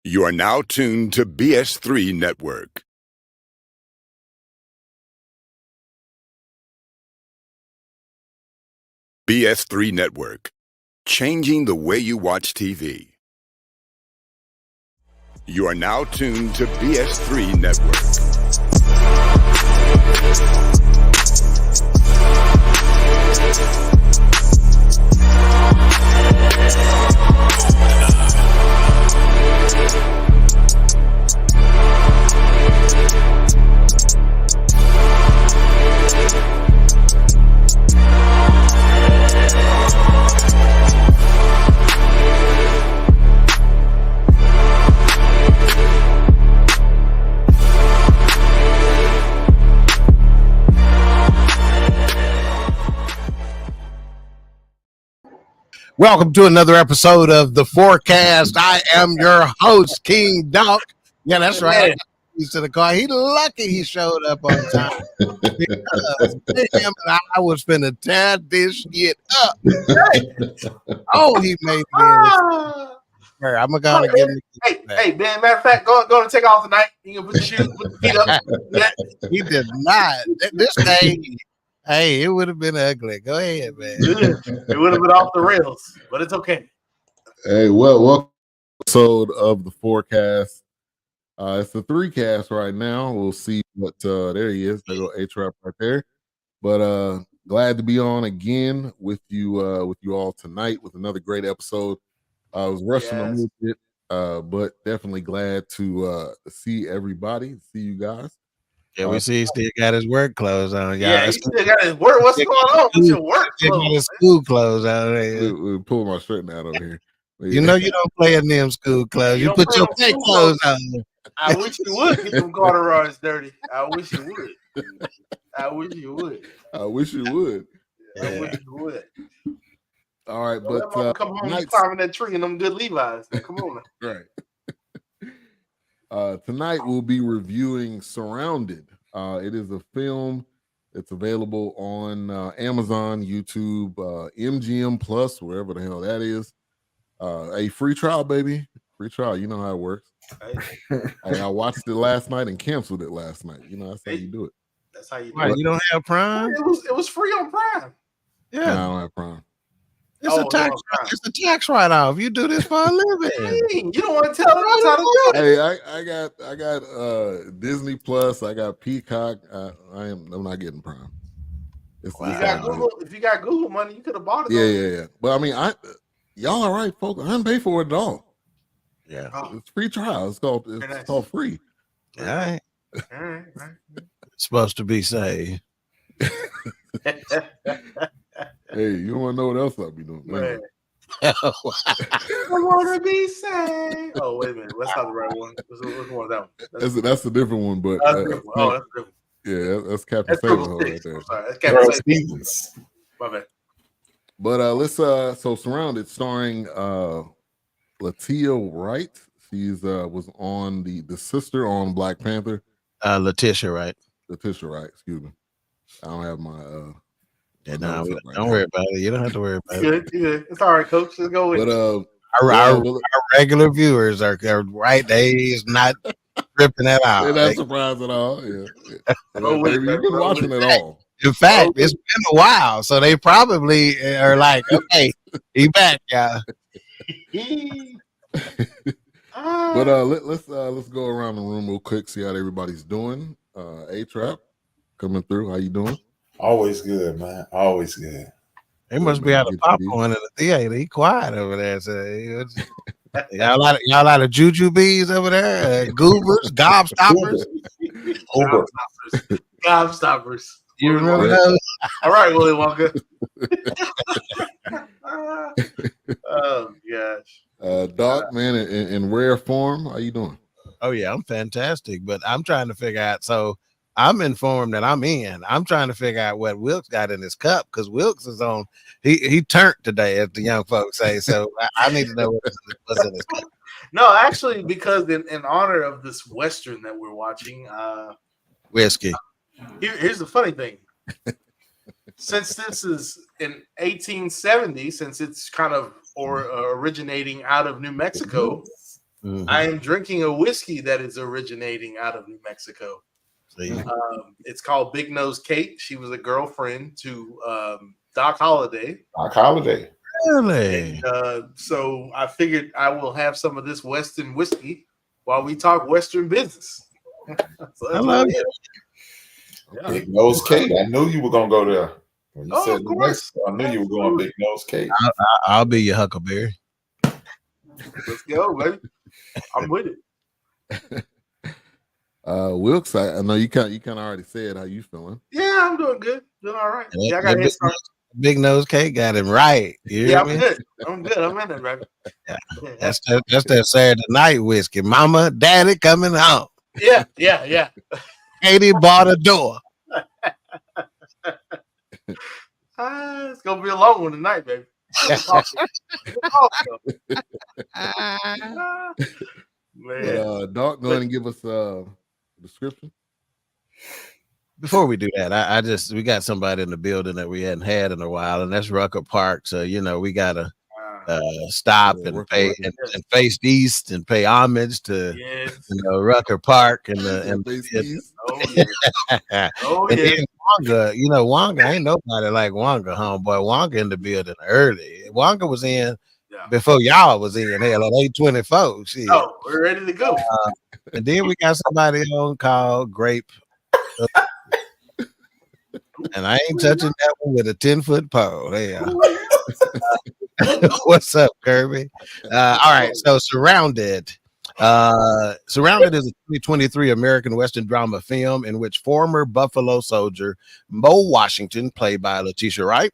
You are now tuned to BS3 Network. BS3 Network, changing the way you watch TV. You are now tuned to BS3 Network. Welcome to another episode of the Forcast. I am your host, King Dawk. Yeah, that's right. He's to the car. He lucky he showed up on time because him and I was finna tear this shit up. Oh, he made me. I'm gonna give him. Hey, man. Matter of fact, go and take off tonight. You can put your shoes, put the feet up. Yeah. He did not. This thing. Hey, it would have been ugly. Go ahead, man. It would have been off the rails, but it's okay. Hey, welcome episode of the Forcast. It's the 3cast right now. We'll see what there he is. There go HRap right there. But glad to be on again with you all tonight with another great episode. I was rushing a little bit, but definitely glad to see everybody, see you guys. Yeah, we see he still got his work clothes on, y'all. Yeah, he still got his work. What's going on with your work clothes? Got his school clothes on. We'll pull my shirt out over here. You know you don't play in them school clothes. You put your fake clothes on. I wish you would get them corduroys dirty. I wish you would. I wish you would. I wish you would. All right, but come home and climbing that tree in them good Levi's. Come on now. Right. Tonight we'll be reviewing Surrounded. It is a film. It's available on Amazon, YouTube, MGM Plus, wherever the hell that is. A free trial, baby. Free trial. You know how it works. I watched it last night and canceled it last night. You know, that's how you do it. That's how you do it. You don't have Prime? It was free on Prime. Yeah. No, I don't have Prime. It's a tax write-off. You do this for a living. You don't want to tell them how to do it. Hey, I got Disney Plus. I got Peacock. I'm not getting Prime. If you got Google money, you could have bought it. Yeah. But I mean, y'all all right, folks. I didn't pay for it at all. Yeah, it's free trial. It's called free. All right. It's supposed to be saved. Hey, you don't want to know what else I'll be doing. Man. I want to be saved. Oh, wait a minute. That's not the right one. Which one is that one? That's a different one, but that's a different one. That's different. Yeah, that's Captain Sable right there. I'm sorry, that's Captain Stevens. My bad. But let's so Surrounded, starring Latia Wright. She's was on the sister on Black Panther. Letitia Wright. Letitia Wright, excuse me. I don't have my don't worry about it. You don't have to worry about it. Good. It's all right, coach. Let's go with it. Our regular viewers are right. They's not ripping that out. They're not surprised at all. Yeah. You've been watching it all. In fact, it's been a while, so they probably are like, okay, he back, y'all. But let's go around the room real quick, see how everybody's doing. HRap coming through. How you doing? Always good, man. Always good. He must be out of popcorn in the theater. He quiet over there. So y'all lot of jujubes over there, goobers, gobstoppers. Gobstoppers. You remember those? All right, Willie Wonka. Oh gosh. Dawk, man, in rare form. How you doing? Oh yeah, I'm fantastic. But I'm trying to figure out. So I'm informed that I'm in. I'm trying to figure out what Wilks got in his cup because Wilks is on. He turned today, as the young folks say. So I need to know what's in his cup. No, actually, because in honor of this Western that we're watching, whiskey. Here's the funny thing. Since this is in 1870, since it's kind of originating out of New Mexico, I am drinking a whiskey that is originating out of New Mexico. It's called Big Nose Kate. She was a girlfriend to Doc Holliday. Doc Holiday. Really? And, so I figured I will have some of this Western whiskey while we talk Western business. So I love it. Yeah. Big Nose Kate. I knew you were gonna go there. When you said of New course. Mexico, I knew you were going Big Nose Kate. I'll be your Huckleberry. Let's go, baby. I'm with it. Wilks, I know you kind of already said how you feeling. Yeah, I'm doing good. Doing all right. Yeah, I got a head start. Big Nose Cake got him right. Yeah, I'm good. I'm good. I'm in it, baby. Yeah. That's that Saturday night whiskey. Mama, daddy coming home. Yeah. Katie bought a door. It's gonna be a long one tonight, baby. Man. Dawk, go ahead and give us a description. Before we do that, we got somebody in the building that we hadn't had in a while, and that's Rucker Park. So we gotta stop and pay and face east and pay homage to Rucker Park and Wonga. Wonga ain't nobody like Wonga, homeboy. Wonga in the building early. Wonga was in before y'all was in. Hell, at 8:24. Shit. Oh, we're ready to go. And then we got somebody on called Grape. And I ain't touching that one with a 10-foot pole. There. What's up, Kirby? All right. So Surrounded is a 2023 American Western drama film in which former Buffalo soldier Mo Washington, played by Letitia Wright,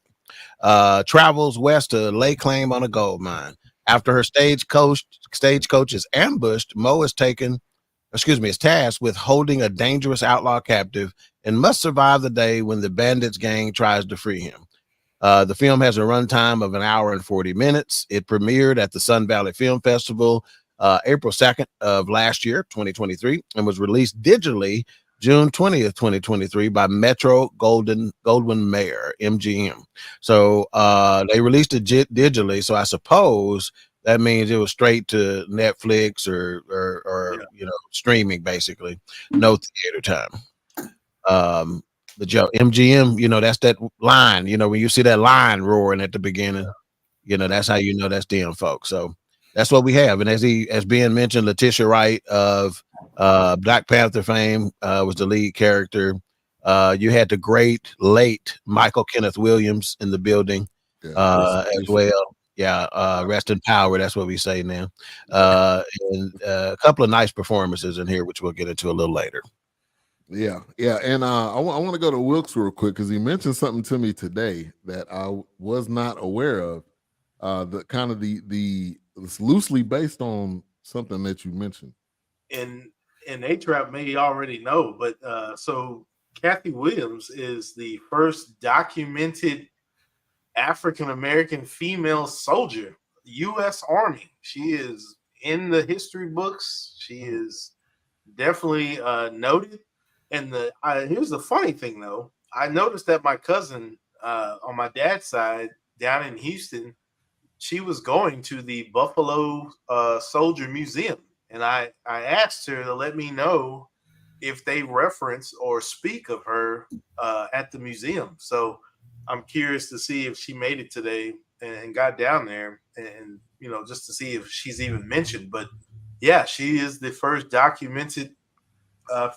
travels west to lay claim on a gold mine. After her stagecoach is ambushed, Mo is tasked with holding a dangerous outlaw captive and must survive the day when the bandits gang tries to free him. The film has a runtime of 1 hour and 40 minutes. It premiered at the Sun Valley Film Festival April 2nd of last year, 2023, and was released digitally June 20th, 2023 by Metro Goldwyn Mayer, MGM. So they released it digitally, so I suppose that means it was straight to Netflix or streaming, basically. No theater time. But MGM, that's that line, when you see that line roaring at the beginning, that's how you know that's them folks. So that's what we have. And as being mentioned, Letitia Wright of Black Panther fame was the lead character. You had the great late Michael Kenneth Williams in the building as well. Yeah, rest in power. That's what we say now. And a couple of nice performances in here, which we'll get into a little later. Yeah. And I want to go to Wilks real quick because he mentioned something to me today that I was not aware of. It's loosely based on something that you mentioned. And HRap may already know, but so Kathy Williams is the first documented African-American female soldier, U.S. Army. She is in the history books. She is definitely noted. And here's the funny thing, though. I noticed that my cousin on my dad's side down in Houston, she was going to the Buffalo Soldier Museum. And I asked her to let me know if they reference or speak of her at the museum. So I'm curious to see if she made it today and got down there and just to see if she's even mentioned. But yeah, she is the first documented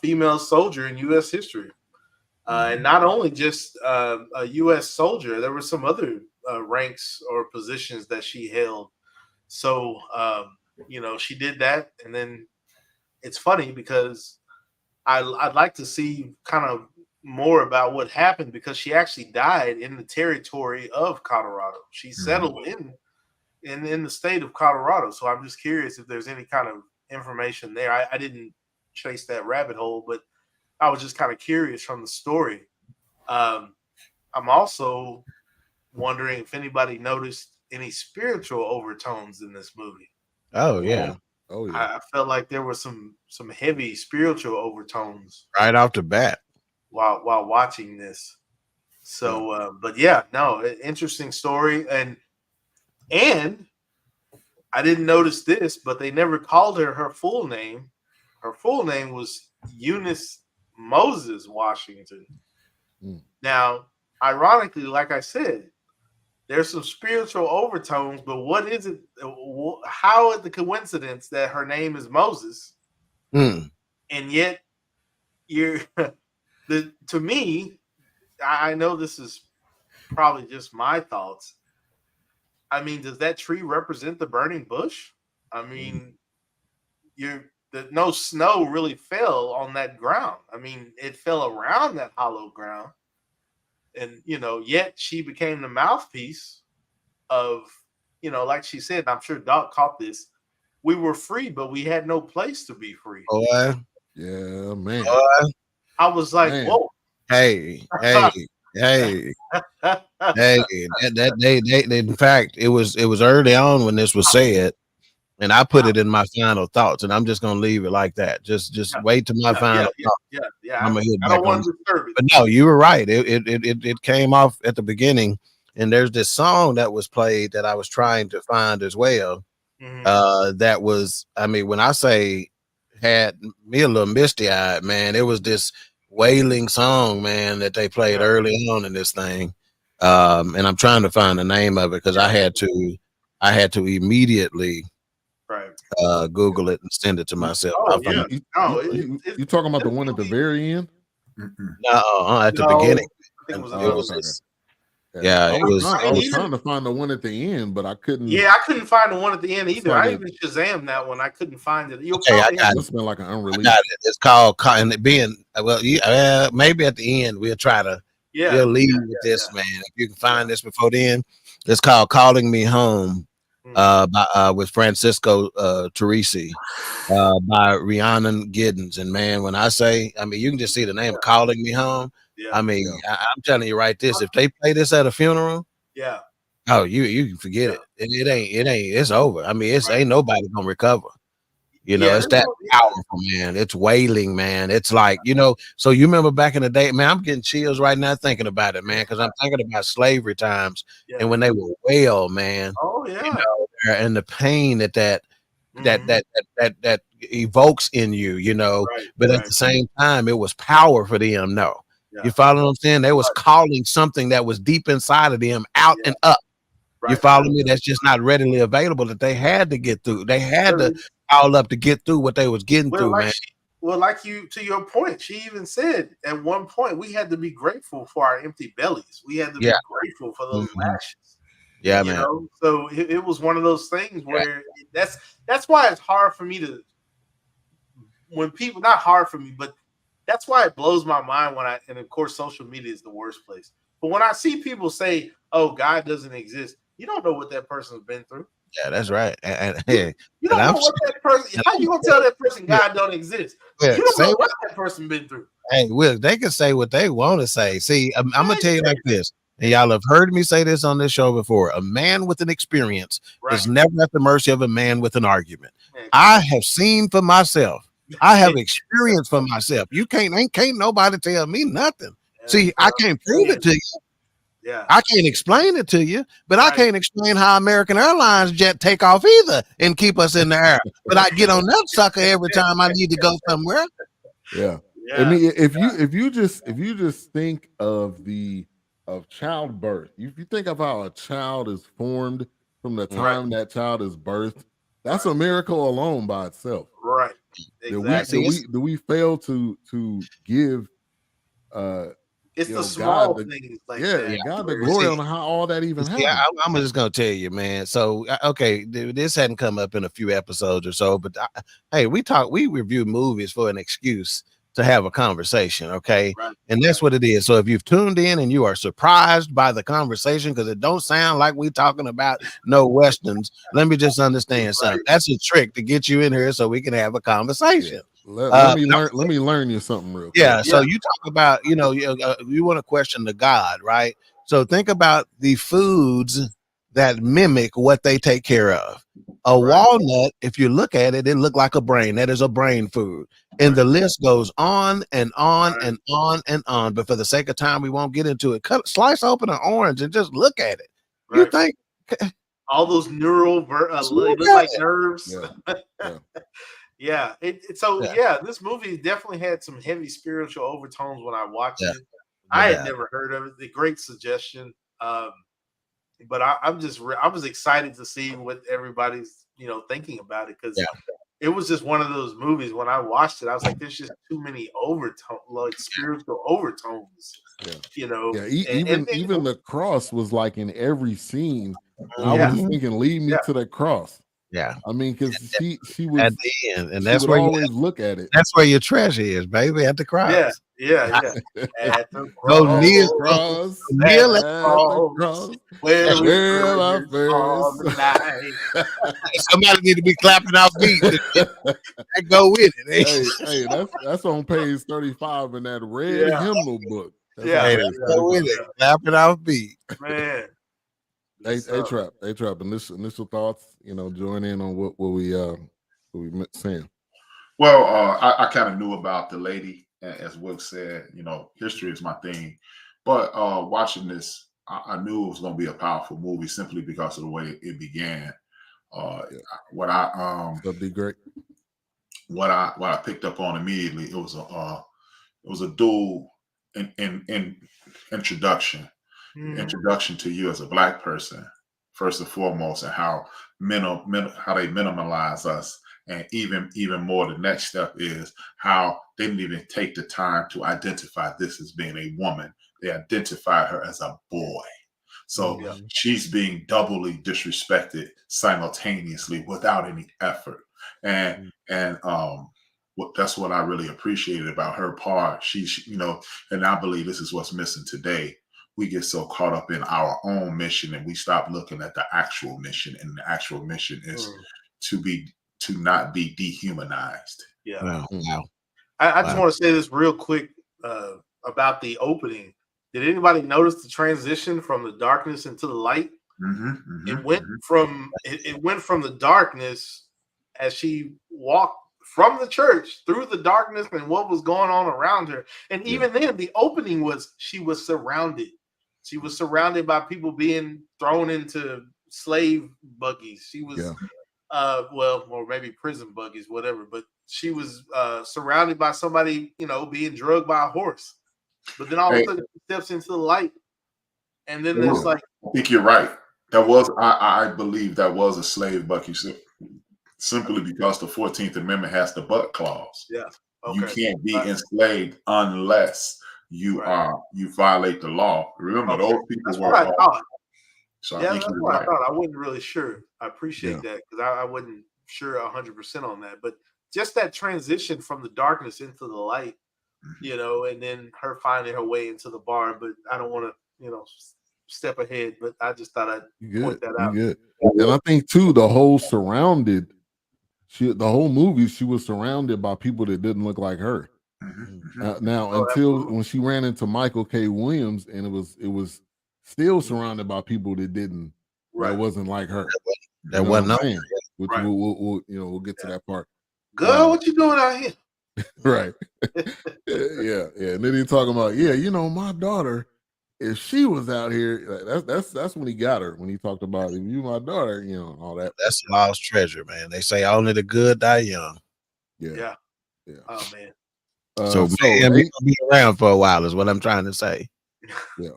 female soldier in U.S. history. And not only just a U.S. soldier, there were some other ranks or positions that she held. So, she did that. And then it's funny because I'd like to see kind of more about what happened because she actually died in the territory of Colorado. She settled in the state of Colorado. So I'm just curious if there's any kind of information there. I didn't chase that rabbit hole, but I was just kind of curious from the story. I'm also wondering if anybody noticed any spiritual overtones in this movie. Oh yeah. I felt like there were some heavy spiritual overtones right off the bat while watching this. So, but yeah, no, interesting story, and I didn't notice this, but they never called her full name. Her full name was Eunice Moses Washington. Now, ironically, like I said, there's some spiritual overtones, but what is it? How is the coincidence that her name is Moses, and yet you're to me? I know this is probably just my thoughts. I mean, does that tree represent the burning bush? I mean, no snow really fell on that ground. I mean, it fell around that hollow ground. And, yet she became the mouthpiece of, like she said, I'm sure Dawk caught this. We were free, but we had no place to be free. Boy. Yeah, man. Boy. I was like, Man. whoa. Hey. Hey, they in fact, it was early on when this was said, and I put it in my final thoughts, and I'm just gonna leave it like that. Just wait to my final thoughts. Yeah. I'm gonna hit I back don't want on to disturb it. But no, you were right. It came off at the beginning, and there's this song that was played that I was trying to find as well. That was, I mean, when I say had me a little misty-eyed, man, it was this wailing song, man, that they played early on in this thing. And I'm trying to find the name of it because I had to immediately Google it and send it to myself. You talking about the one at the very end? No, at the beginning. I think it was this. I was trying to find the one at the end, but I couldn't. Yeah, I couldn't find the one at the end either. I even Shazammed that one. I couldn't find it. I got it's been like an unreleased. It's called, and it being maybe at the end we'll try to we'll leave with this, man. If you can find this before then, it's called "Calling Me Home" with Francisco Teresi by Rhiannon Giddens. And man, when I say, I mean, you can just see the name "Calling Me Home." I mean, I'm telling you right this, if they play this at a funeral, oh, you can forget it. It ain't, it's over. I mean, ain't nobody gonna recover. It's that powerful, man. It's wailing, man. It's like, so you remember back in the day, man, I'm getting chills right now thinking about it, man, because I'm thinking about slavery times and when they were wail, man. Oh yeah. And the pain that evokes in you, but at the same time, it was power for them. No. You follow what I'm saying? They was calling something that was deep inside of them out and up. You follow me? That's just not readily available that they had to get through. They had to call up to get through what they was getting through, man. To your point, she even said at one point we had to be grateful for our empty bellies. We had to be grateful for those lashes. Yeah, man. So it was one of those things where that's why it's hard for me to not hard for me, but that's why it blows my mind and of course social media is the worst place. But when I see people say, "Oh, God doesn't exist," you don't know what that person's been through. Yeah, that's right. And you don't know what that person. How you gonna tell that person God don't exist? You don't know what that person been through. Hey, Will, they can say what they want to say. See, I'm gonna tell you like this, and y'all have heard me say this on this show before. A man with an experience is never at the mercy of a man with an argument. I have seen for myself. I have experienced for myself. You can't nobody tell me nothing. See, I can't prove it to you. Yeah, I can't explain it to you, but I can't explain how American Airlines jet take off either and keep us in the air. But I get on that sucker every time I need to go somewhere. Yeah. I mean, if you just think of childbirth, if you think of how a child is formed from the time that child is birthed, that's a miracle alone by itself. Right. Exactly. Do we fail to give it's the small things like that. God, the glory on how all that even happened. Yeah, I'm just gonna tell you, man. So okay, this hadn't come up in a few episodes or so, but hey, we review movies for an excuse to have a conversation, okay? Right. And that's what it is. So if you've tuned in and you are surprised by the conversation because it don't sound like we talking about no westerns, let me just understand something. That's a trick to get you in here so we can have a conversation. Let me learn you something real quick. Yeah. So you talk about, you want to question the God, right? So think about the foods that mimic what they take care of. A walnut, if you look at it, it look like a brain. That is a brain food. And the list goes on and on and on and on. But for the sake of time, we won't get into it. Slice open an orange and just look at it. You think all those neural, look like nerves. Yeah. This movie definitely had some heavy spiritual overtones when I watched it. I had never heard of it. The great suggestion. But I was excited to see what everybody's thinking about it, because it was just one of those movies. When I watched it, I was like, "There's just too many spiritual overtones." Even the cross was like in every scene. I was just thinking, lead me to the cross. Yeah, I mean, because she was at the end, and that's where you always look at it. That's where your treasure is, baby, at the cross. Yeah. At the Go cross. kneel at the cross. Where I first. Somebody need to be clapping our feet. That go with it. Hey, that's on page 35 in that red hymnal book. That's go with it. Clapping our feet, man. HRap. Initial thoughts. Join in on what we saying. Well, I kind of knew about the lady, as Wilks said. History is my thing, but watching this, I knew it was going to be a powerful movie simply because of the way it began. What I picked up on immediately, it was a dual in introduction. Introduction to you as a Black person, first and foremost, and how how they minimalize us, and even more. The next step is how they didn't even take the time to identify this as being a woman. They identified her as a boy. So she's being doubly disrespected simultaneously without any effort, and that's what I really appreciated about her part. She and I believe this is what's missing today. We get so caught up in our own mission and we stop looking at the actual mission. And the actual mission is to not be dehumanized. Yeah. Wow. I just want to say this real quick about the opening. Did anybody notice the transition from the darkness into the light? It went from the darkness as she walked from the church through the darkness and what was going on around her. And even then, the opening was she was surrounded. She was surrounded by people being thrown into slave buggies. She was, or maybe prison buggies, whatever. But she was surrounded by somebody, being drugged by a horse. But then all of a sudden, she steps into the light, and then there's I think you're right. That was, I believe, that was a slave buggy, simply because the 14th Amendment has the but clause. Yeah, you can't be enslaved unless you violate the law. Remember, those people that's were. What I thought. So that's what I thought. I wasn't really sure. I appreciate that, because I wasn't sure 100% on that. But just that transition from the darkness into the light, and then her finding her way into the bar. But I don't want to, step ahead. But I just thought I'd point that out. Good. And I think too, the whole movie, she was surrounded by people that didn't look like her. Until when she ran into Michael K. Williams, and it was still surrounded by people that that wasn't like her. That wasn't which we'll get to that part. Girl, what you doing out here? Right. Yeah. And then he talking about, my daughter, if she was out here, that's when he got her. When he talked about, if you my daughter, all that. That's a lost treasure, man. They say only the good die young. Yeah. Oh man. So man, we gonna be around for a while, is what I'm trying to say. Yeah.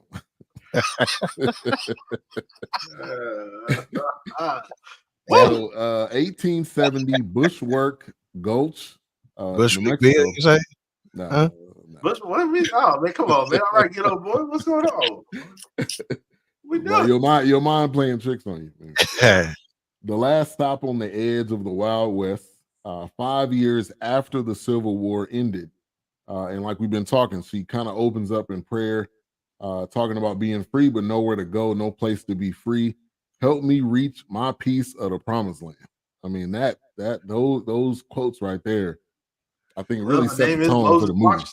1870 Bushwick Gulch. Bushwick Bill, you say? No. Huh? What do you mean? Oh man, come on, man. All right, get on board. What's going on? We done. Your mind playing tricks on you. The last stop on the edge of the Wild West, 5 years after the Civil War ended. And like we've been talking, she kind of opens up in prayer, talking about being free, but nowhere to go, no place to be free. Help me reach my piece of the promised land. I mean, those quotes right there, I think really set the tone for the movie.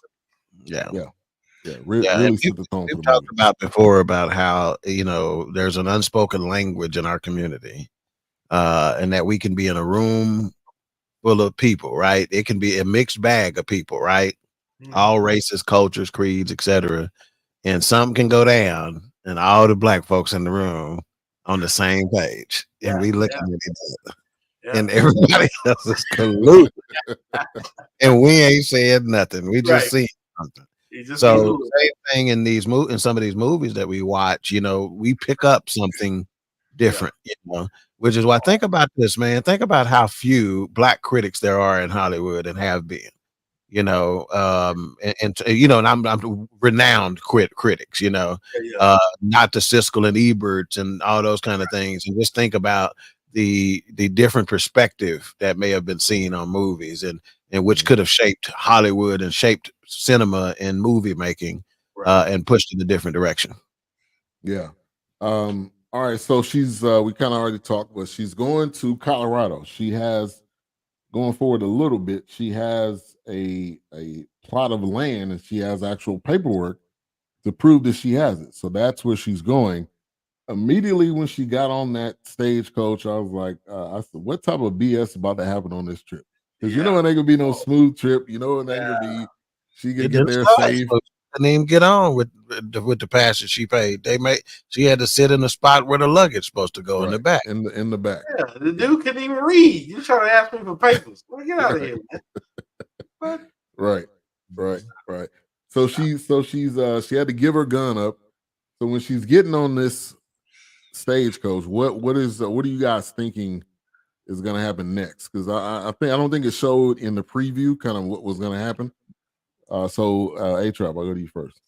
Really set the tone for the movie. We've talked about before about how, there's an unspoken language in our community, and that we can be in a room full of people, right? It can be a mixed bag of people, right? All races, cultures, creeds, etc. And something can go down, and all the Black folks in the room on the same page, and we looking at each other, and Yeah. everybody else is colluding, and we ain't saying nothing. We just see something. So same thing in these in some of these movies that we watch. You know, we pick up something different. You know, which is why think about this, man. Think about how few black critics there are in Hollywood and have been. You know, and you know, and I'm renowned critics, you know, not the Siskel and Eberts and all those kind of things. And just think about the different perspective that may have been seen on movies and which could have shaped Hollywood and shaped cinema and movie making and pushed in a different direction. Yeah. All right. So she's we kind of already talked, but she's going to Colorado. She has going forward a little bit, she has a plot of land and she has actual paperwork to prove that she has it. So that's where she's going. Immediately when she got on that stagecoach, I was like, I said, what type of BS about to happen on this trip? Because you know it ain't gonna be no smooth trip. You know it ain't gonna be. She could get there safe. Couldn't even get on with the passage she paid. She had to sit in the spot where the luggage supposed to go in the back. In the back. Yeah, the dude couldn't even read. You trying to ask me for papers? Well, get out of here, man. Right. So she's she had to give her gun up. So when she's getting on this stagecoach, what are you guys thinking is going to happen next? Because I don't think it showed in the preview kind of what was going to happen. So HRap, I'll go to you first.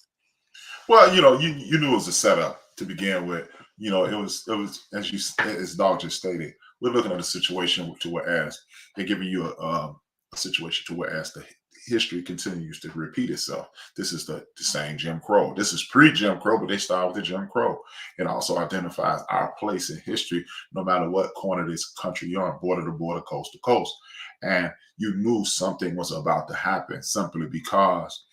Well, you know, you knew it was a setup to begin with. You know, it was as Dawk just stated, we're looking at a situation to whereas they're giving you a situation to whereas the history continues to repeat itself. This is the same Jim Crow. This is pre-Jim Crow, but they start with the Jim Crow. It also identifies our place in history, no matter what corner of this country you're on, border to border, coast to coast. And you knew something was about to happen simply because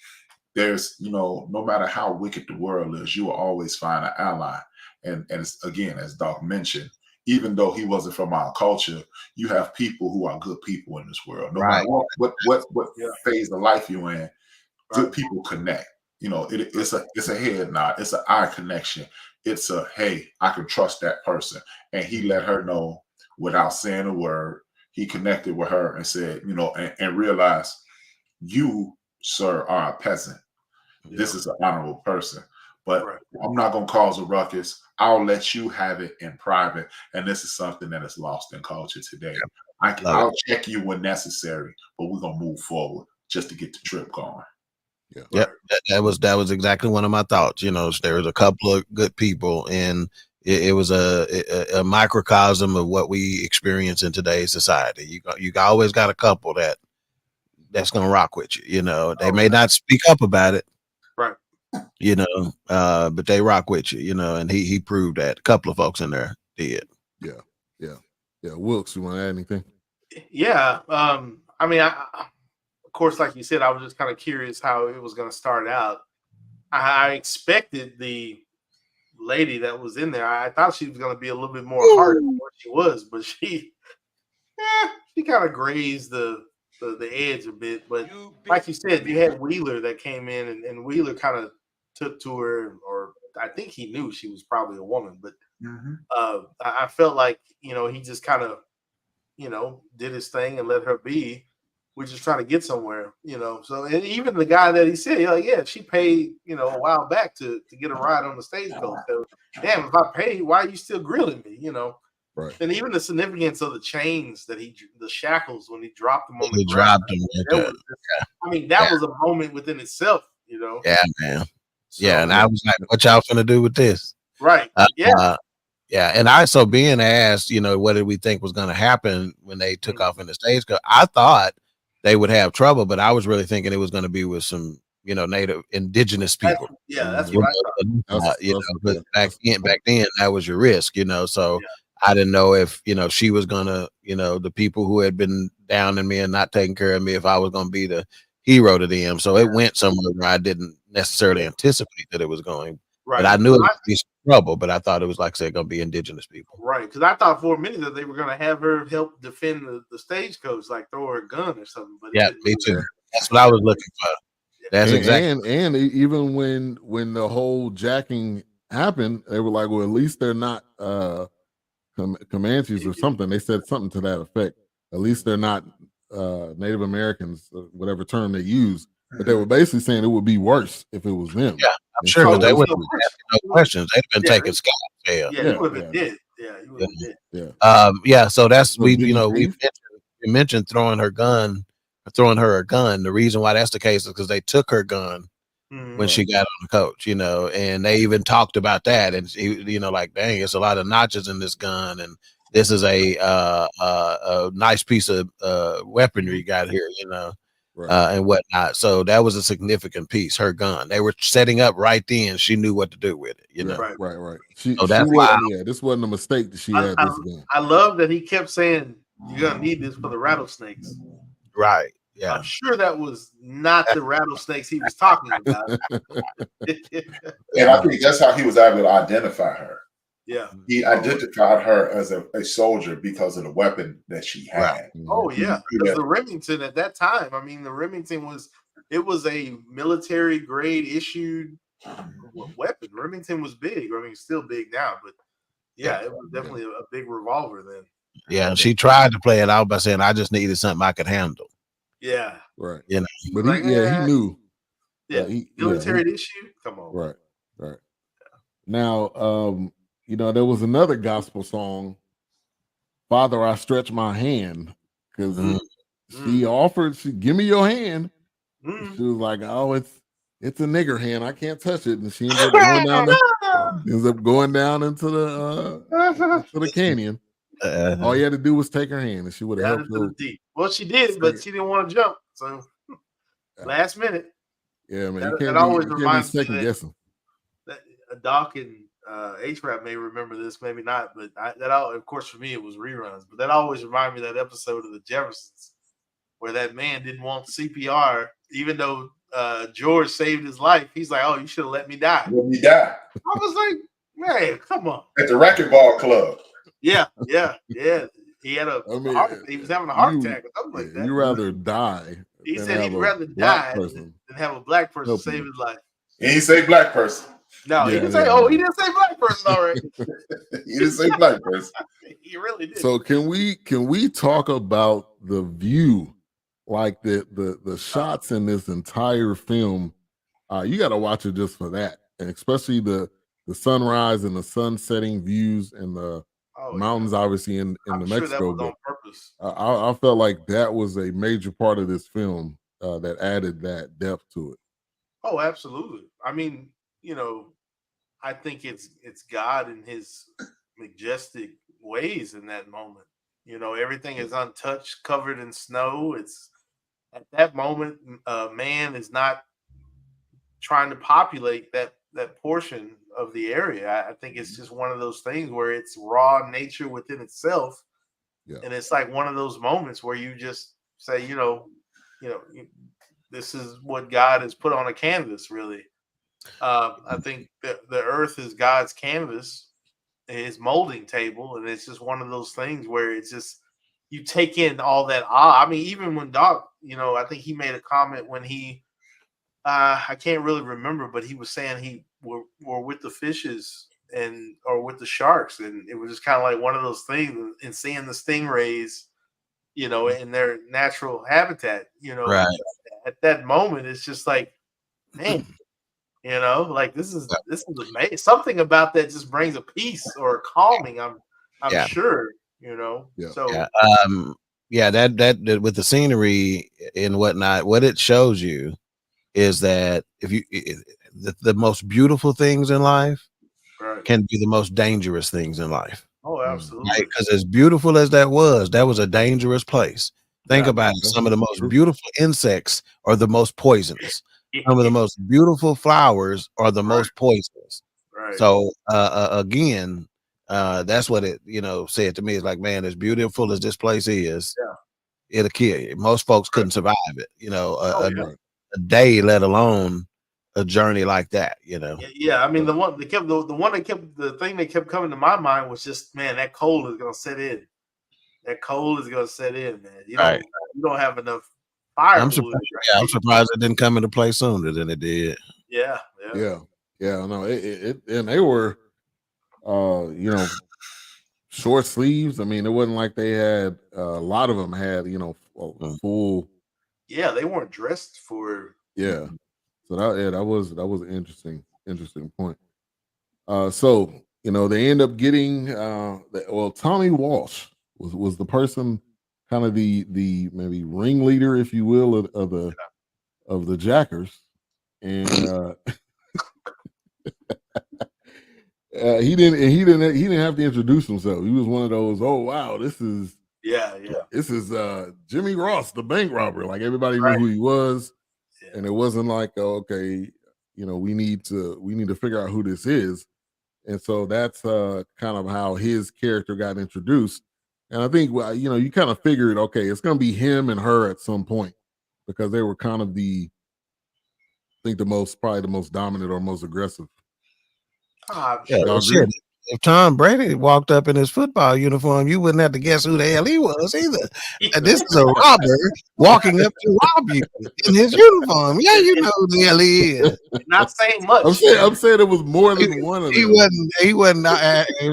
there's, you know, no matter how wicked the world is, you will always find an ally. And it's, again, as Dawk mentioned, even though he wasn't from our culture, you have people who are good people in this world. No matter what phase of life you're in, good people connect. You know, it's a head nod, it's an eye connection. It's a, hey, I can trust that person. And he let her know without saying a word. He connected with her and said, you know, and realized you, sir, are a peasant. Yeah. This is an honorable person. But I'm not going to cause a ruckus. I'll let you have it in private. And this is something that is lost in culture today. I'll check you when necessary, but we're going to move forward just to get the trip going. Yeah. Yep. That was exactly one of my thoughts. You know, there was a couple of good people, and it was a microcosm of what we experience in today's society. You always got a couple that's going to rock with you. You know, they may not speak up about it. Right. You know, but they rock with you, you know, and he proved that. A couple of folks in there did. Yeah. Wilks, you want to add anything? Yeah. I mean, of course, like you said, I was just kind of curious how it was going to start out. I expected the lady that was in there. I thought she was going to be a little bit more harder than what she was, but she kind of grazed the edge a bit. But like you said, you had Wheeler that came in, and Wheeler kind of took to her, or I think he knew she was probably a woman, but I felt like, you know, he just kind of, you know, did his thing and let her be. We're just trying to get somewhere, you know. So, and even the guy that he said, like, yeah, she paid, you know, a while back to get a ride on the stagecoach. So, damn, if I paid, why are you still grilling me, you know? Right. And even the significance of the chains that the shackles when he dropped them on the ground. I mean, that was a moment within itself, you know. Yeah, man. So, yeah, and I was like, what y'all finna do with this? Right. Yeah, and I so being asked, you know, what did we think was going to happen when they took off in the stagecoach? I thought they would have trouble, but I was really thinking it was going to be with some, you know, native indigenous people. That's what I thought. You know, but back then, that was your risk, you know. So I didn't know if, you know, she was gonna, you know, the people who had been down in me and not taking care of me, if I was gonna be the hero to them. So it went somewhere where I didn't necessarily anticipate that it was going. Right. But I knew it would be some trouble, but I thought it was, like I said, going to be indigenous people. Right. Because I thought for a minute that they were going to have her help defend the stagecoach, like throw her a gun or something. But yeah, me too. That's what I was looking for. That's exactly. And even when the whole jacking happened, they were like, well, at least they're not Comanches or something. They said something to that effect. At least they're not Native Americans, whatever term they use. But they were basically saying it would be worse if it was them. Yeah, I'm And sure, so because they it's- wouldn't have asked no questions. They'd have been taking Scott jail. Yeah, you would have been dead. Yeah, you would have been dead. yeah. So that's So we did he we mentioned throwing her a gun. The reason why that's the case is because they took her gun when she got on the coach, and they even talked about that, and like, dang, it's a lot of notches in this gun, and this is a nice piece of weaponry you got here, and whatnot. So that was a significant piece. Her gun, they were setting up right then. She knew what to do with it, Right. She that's why. This wasn't a mistake that she had this gun. I love that he kept saying, "You're gonna need this for the rattlesnakes." Right. Yeah. I'm sure that was not the rattlesnakes he was talking about. And I think that's how he was able to identify her. Yeah. He identified her as a soldier because of the weapon that she had. Right. Oh yeah. Because the Remington at that time, I mean, the Remington was a military grade issued weapon. Remington was big. I mean, it's still big now, but yeah, it was definitely a big revolver then. Yeah, and she tried to play it out by saying, "I just needed something I could handle." Yeah. Right. he But he knew. Yeah. Military issue. Come on. Right. Yeah. Now, there was another gospel song, "Father, I Stretch My Hand," because she offered, give me your hand. She was like, "Oh, it's a nigger hand. I can't touch it." And she ended up going down into the canyon. All you had to do was take her hand, and she would have helped. Well, she did, but she didn't want to jump. So last minute. Yeah, man. That always reminds me second guessing. That Dawk and HRap may remember this, maybe not, but of course, for me, it was reruns. But that always reminded me of that episode of the Jeffersons where that man didn't want CPR, even though George saved his life. He's like, "Oh, you should have let me die." Let me die. I was like, "Man, come on." At the racquetball club. Yeah. He had he was having a heart attack or something like that. You rather die. He said he'd rather die than have a black person save his life. He didn't say black person. No, he didn't say. Oh, he didn't say black person already. He didn't say black person. He really did. So can we talk about the view, like the shots in this entire film? You got to watch it just for that, and especially the sunrise and the sun setting views and the mountains, obviously in New Mexico. That was on purpose. I felt like that was a major part of this film that added that depth to it. Oh, absolutely. I mean, I think it's God in his majestic ways in that moment. Everything is untouched, covered in snow. It's at that moment, man is not trying to populate that portion of the area. I think it's just one of those things where it's raw nature within itself. Yeah. And it's like one of those moments where you just say, this is what God has put on a canvas, really. I think that the earth is God's canvas, his molding table. And it's just one of those things where it's just, you take in all that awe. I mean, even when Dawk, I think he made a comment when he, I can't really remember, but he was saying he were with the fishes or with the sharks, and it was just kind of like one of those things. And seeing the stingrays, in their natural habitat, right. At that moment, it's just like, man, like this is amazing. Something about that just brings a peace or a calming. I'm sure, Yeah. So that with the scenery and whatnot, what it shows you is that the most beautiful things in life can be the most dangerous things in life. Oh, absolutely. Right? Because as beautiful as that was a dangerous place. Think about it. Some of the most beautiful insects are the most poisonous. Some of the most beautiful flowers are the most poisonous. Right. So again, that's what it said to me. It's like, man, as beautiful as this place is, it'll kill you. Most folks couldn't survive it. A day, let alone a journey like that. Yeah. I mean, the thing that kept coming to my mind was just, man, that cold is gonna set in. That cold is gonna set in, man. You don't have enough fire. I'm surprised it didn't come into play sooner than it did. Yeah. Yeah, no, and they were, short sleeves. I mean, it wasn't like they had a lot of them had, a full. Yeah, they weren't dressed for. Yeah, so that was an interesting point. So they end up getting Tommy Walsh was the person, kind of the maybe ringleader, if you will, of the Jackers, and he didn't have to introduce himself. He was one of those, oh wow, this is Jimmy Ross, the bank robber. Like, everybody knew who he was, and it wasn't like, okay, we need to figure out who this is. And so that's kind of how his character got introduced. And I think, you kind of figured, okay, it's going to be him and her at some point, because they were kind of probably the most dominant or most aggressive. Shit. If Tom Brady walked up in his football uniform, you wouldn't have to guess who the hell he was either. This is a robber walking up to rob you in his uniform. Yeah, you know who the hell he is. Not saying much. I'm saying it was more than one of them. He wasn't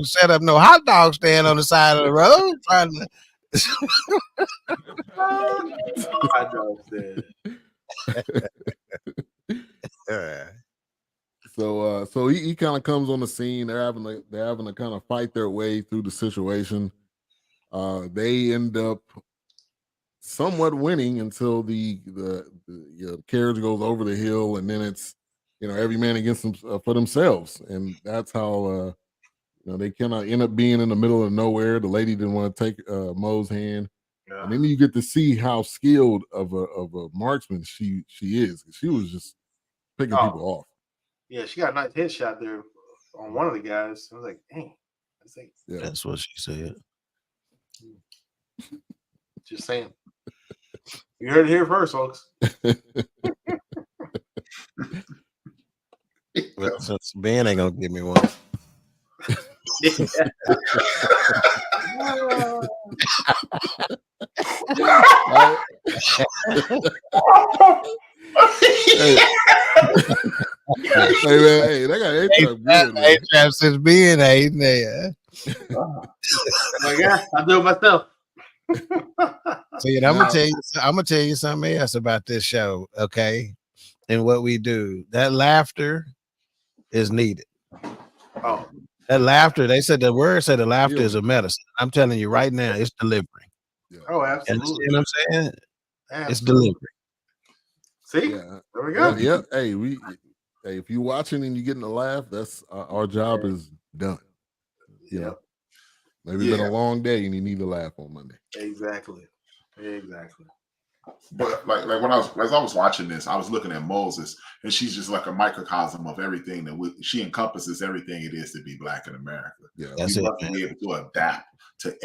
set up no hot dog stand on the side of the road trying to. Hot dog stand. So he kind of comes on the scene. They're having to kind of fight their way through the situation. They end up somewhat winning until the carriage goes over the hill, and then it's every man against them for themselves, and that's how they kind of end up being in the middle of nowhere. The lady didn't want to take Mo's hand, and then you get to see how skilled of a marksman she is. She was just picking people off. Yeah, she got a nice headshot there on one of the guys. I was like, dang. That's what she said. Just saying. You heard it here first, folks. Well, since Ben ain't gonna give me one. Hey, that got HRap since being hating there. Like, I do it myself. So I'm gonna tell you something else about this show, okay? And what we do. That laughter is needed. Oh, that laughter, they said the word said the laughter is a medicine. I'm telling you right now, it's delivery. Yeah. Oh, absolutely. You know what I'm saying? Absolutely. It's delivery. See? Yeah. There we go. Yeah. Hey, if you're watching and you're getting a laugh, that's our job is done. Yeah. Maybe it's been a long day and you need to laugh on Monday. Exactly. But like when as I was watching this, I was looking at Moses, and she's just like a microcosm of everything she encompasses everything it is to be Black in America. Yeah, you must be able to adapt to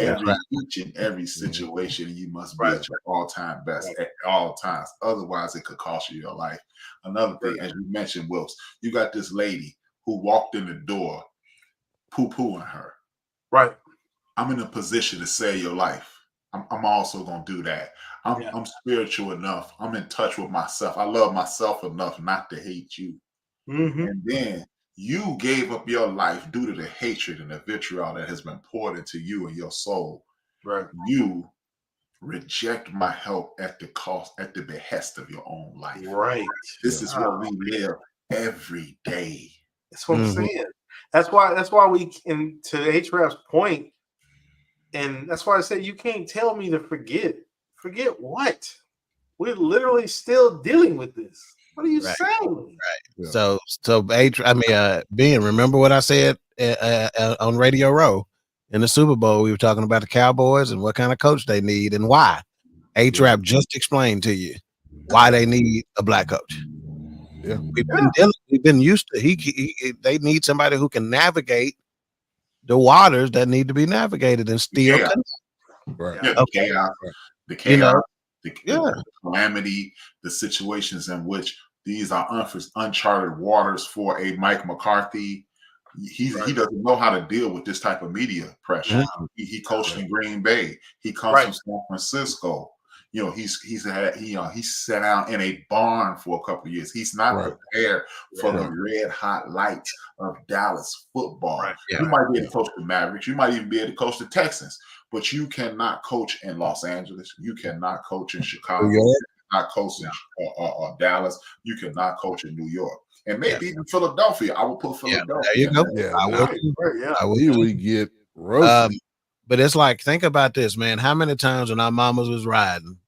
each and every situation. You must be at your all-time best at all times. Otherwise, it could cost you your life. Another thing, as you mentioned, Wilks, you got this lady who walked in the door, poo-pooing her. Right. I'm in a position to save your life. I'm also gonna do that. I'm spiritual enough. I'm in touch with myself. I love myself enough not to hate you. Mm-hmm. And then you gave up your life due to the hatred and the vitriol that has been poured into you and your soul. Right. You reject my help at the behest of your own life. Right. This is what we live every day. That's what I'm saying. That's why we, and to HRap's point, and that's why I say you can't tell me to forget. Forget what? We're literally still dealing with this. What are you saying? Right. Yeah. So Ben, remember what I said on Radio Row in the Super Bowl? We were talking about the Cowboys and what kind of coach they need and why. HRap just explained to you why they need a Black coach. Yeah, we've been used to. They need somebody who can navigate the waters that need to be navigated and still right. Yeah, the chaos, the calamity, the situations in which these are uncharted waters for a Mike McCarthy. He doesn't know how to deal with this type of media pressure. He coached in Green Bay. He comes from San Francisco. he sat down in a barn for a couple of years. He's not prepared for the red hot lights of Dallas football. Right. You might be able to coach the Mavericks. You might even be able to coach the Texans, but you cannot coach in Los Angeles. You cannot coach in Chicago. You cannot coach in Dallas. You cannot coach in New York. And maybe even Philadelphia. I will put Philadelphia. There you go. I would get roasted. But it's like, think about this, man. How many times when our mamas was riding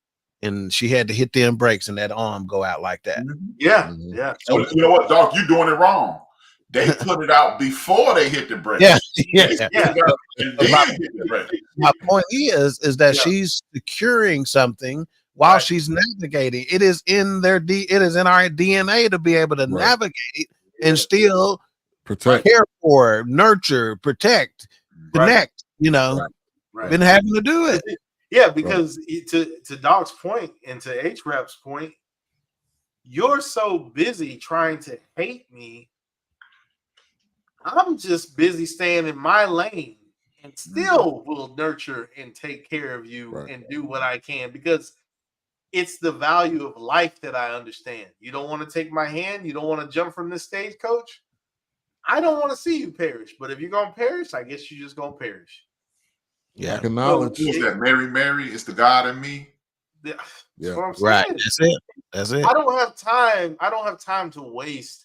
and she had to hit them brakes and that arm go out like that? Yeah. So you know what, Dawk? You're doing it wrong. They put it out before they hit the brakes. My point is that she's securing something while she's navigating. It is in our DNA to be able to navigate and still care for, nurture, protect, connect. Been having to do it. Yeah, because to Dawk's point and to HRap's point, you're so busy trying to hate me. I'm just busy staying in my lane and still will nurture and take care of you and do what I can, because it's the value of life that I understand. You don't want to take my hand. You don't want to jump from this stage, coach. I don't want to see you perish. But if you're going to perish, I guess you're just going to perish. Yeah. Acknowledge that Mary is the God in me. That's right. That's it. I don't have time. I don't have time to waste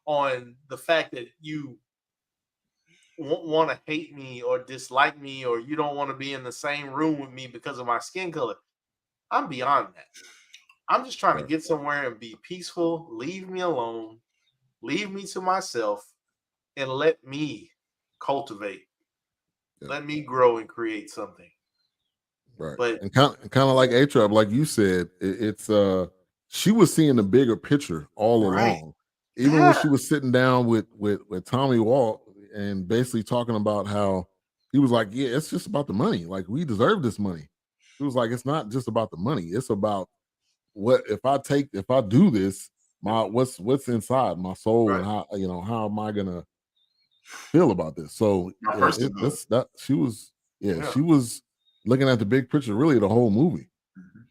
on the fact that you want to hate me or dislike me, or you don't want to be in the same room with me because of my skin color. I'm beyond that. I'm just trying to get somewhere and be peaceful. Leave me alone. Leave me to myself and let me cultivate. Let me grow and create something. Right. But and kind of like HRap, like you said, it's she was seeing the bigger picture all along. Even when she was sitting down with Tommy Walt and basically talking about how he was like, yeah, it's just about the money. Like, we deserve this money. It was like, it's not just about the money. It's about what if I do this, what's inside my soul and how am I gonna feel about this? So she was looking at the big picture, really the whole movie.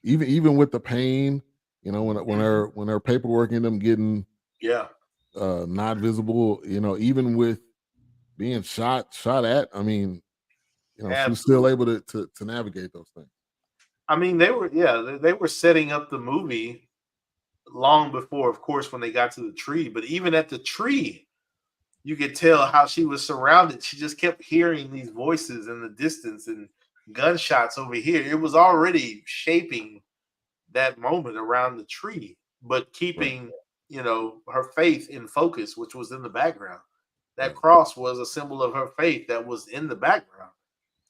Even with the pain, when her paperwork ended up getting not visible, even with being shot at, I mean, she was still able to navigate those things. I mean, they were setting up the movie long before, of course, when they got to the tree. But even at the tree, you could tell how she was surrounded. She just kept hearing these voices in the distance and gunshots over here. It was already shaping that moment around the tree, but keeping, her faith in focus, which was in the background. That cross was a symbol of her faith that was in the background.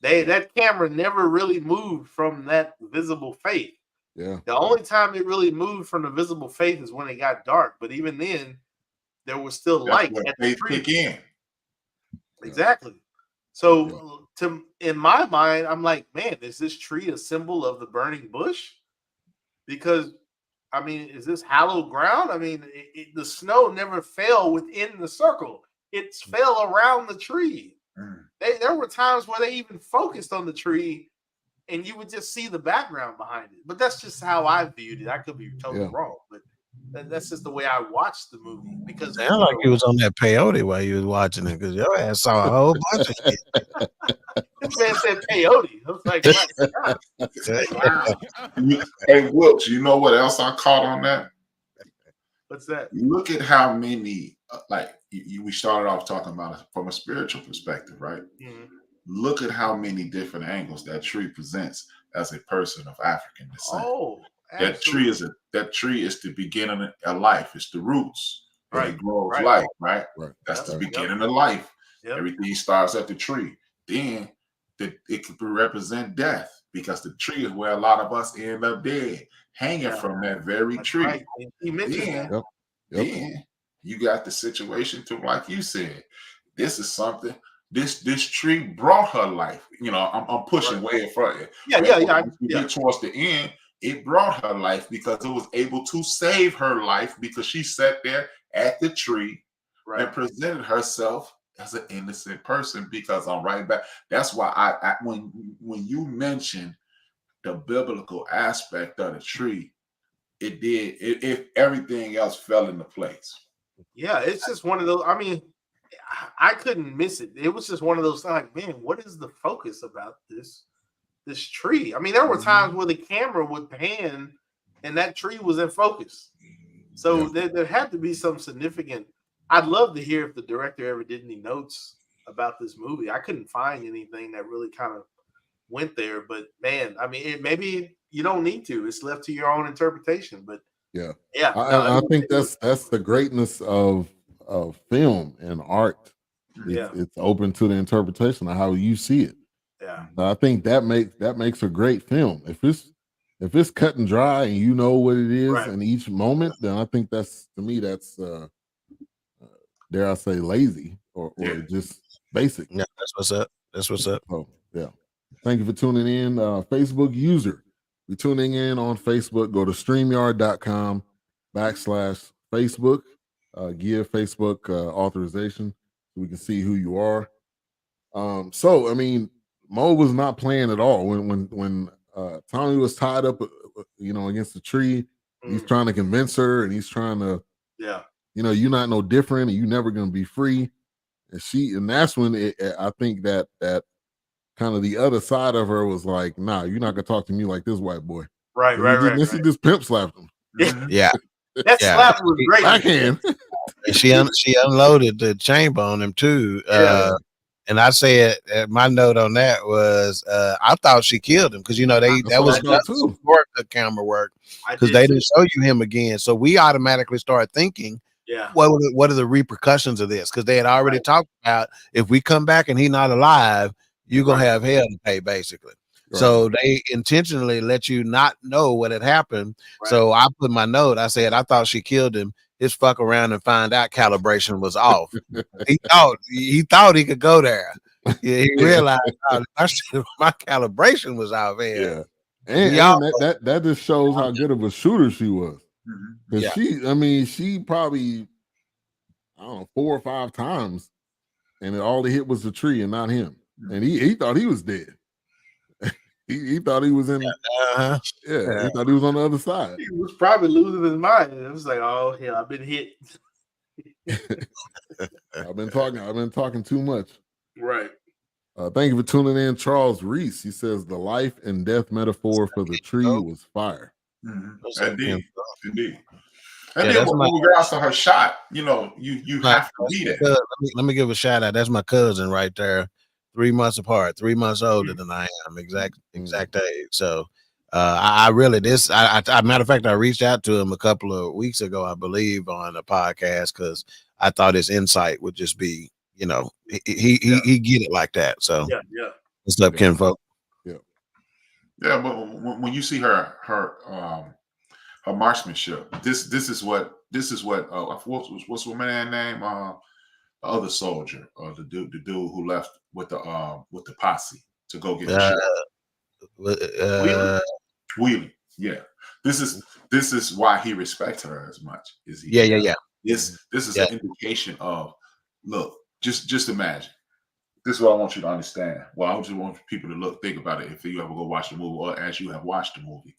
That camera never really moved from that visible faith. Yeah. The only time it really moved from the visible faith is when it got dark. But even then, there was still light at the tree. Kick in. Exactly. So in my mind, I'm like, man, is this tree a symbol of the burning bush? Because, I mean, is this hallowed ground? I mean, the snow never fell within the circle. It fell around the tree. There were times where they even focused on the tree and you would just see the background behind it. But that's just how I viewed it. I could be totally wrong, but that's just the way I watched the movie. Because it sounded like you was on that peyote while you was watching it, because your ass saw a whole bunch of shit. This man said peyote. I was like, wow. Hey, Wilks, you know what else I caught on that? What's that? Look at how many, we started off talking about it from a spiritual perspective, right? Mm-hmm. Look at how many different angles that tree presents as a person of African descent. Oh, absolutely. That tree is the beginning of life. It's the roots. Right. It grows life, right? That's the beginning of life. Yep. Everything starts at the tree. Then it could represent death, because the tree is where a lot of us end up dead, hanging from that very tree. Right. He mentioned that. Then you got the situation to, like you said, this is something. This tree brought her life. I'm pushing way in front of you. Yeah. Get towards the end, it brought her life because it was able to save her life, because she sat there at the tree and presented herself as an innocent person. Because I'm right back. That's why I when you mentioned the biblical aspect of the tree, it did. If everything else fell into place. Yeah, it's just one of those. I mean, I couldn't miss it. It was just one of those things. Like, man, what is the focus about this tree? I mean, there were times where the camera would pan, and that tree was in focus. So there had to be some significant. I'd love to hear if the director ever did any notes about this movie. I couldn't find anything that really kind of went there. But man, I mean, maybe you don't need to. It's left to your own interpretation. But yeah. I think that's the greatness of film and art. It's open to the interpretation of how you see it. Yeah, I think that makes a great film. If it's cut and dry and you know what it is in each moment, then I think that's, to me, that's dare I say, lazy or just basic. Yeah, that's what's up. So yeah, thank you for tuning in. Facebook user, you're tuning in on Facebook. Go to StreamYard.com/Facebook. Give Facebook authorization so we can see who you are. So I mean, Mo was not playing at all when Tommy was tied up, against the tree. He's trying to convince her, and he's trying to, you're not no different, and you're never gonna be free. And that's when I think that kind of the other side of her was like, nah, you're not gonna talk to me like this, white boy. Right. He just pimp slapped him. Yeah. That slap was great. Backhand. She unloaded the chamber on him too. And I said my note on that was I thought she killed him because that was work, the camera work, because they didn't show you him again. So we automatically started thinking, what are the repercussions of this? Because they had already talked about, if we come back and he's not alive, you're gonna have hell to pay, basically. Right. So they intentionally let you not know what had happened. Right. So I put my note. I said I thought she killed him. His fuck around and find out calibration was off. he thought he could go there. Yeah, he realized my calibration was off. And that just shows how good of a shooter she was. Because she probably, I don't know, 4 or 5 times, and all he hit was the tree and not him. And he thought he was dead. He thought he was in. He thought he was on the other side. He was probably losing his mind. It was like, oh hell, I've been hit. I've been talking too much. Right. Thank you for tuning in, Charles Reese. He says the life and death metaphor for the tree was fire. Indeed. And then when we got to her shot, you have to be there. Let me give a shout out. That's my cousin right there. 3 months apart, 3 months older than I am, exact age. So I really matter of fact, I reached out to him a couple of weeks ago, I believe, on a podcast, because I thought his insight would just be, he get it like that. So what's up, kinfolk? But when you see her marksmanship, this is what what's the man's name? The other soldier, the dude who left with the posse to go get Wheeling. Yeah. This is why he respects her as much as he This is an indication of, look, just imagine. This is what I want you to understand. Well, I just want people to think about it if you ever go watch the movie, or as you have watched the movie.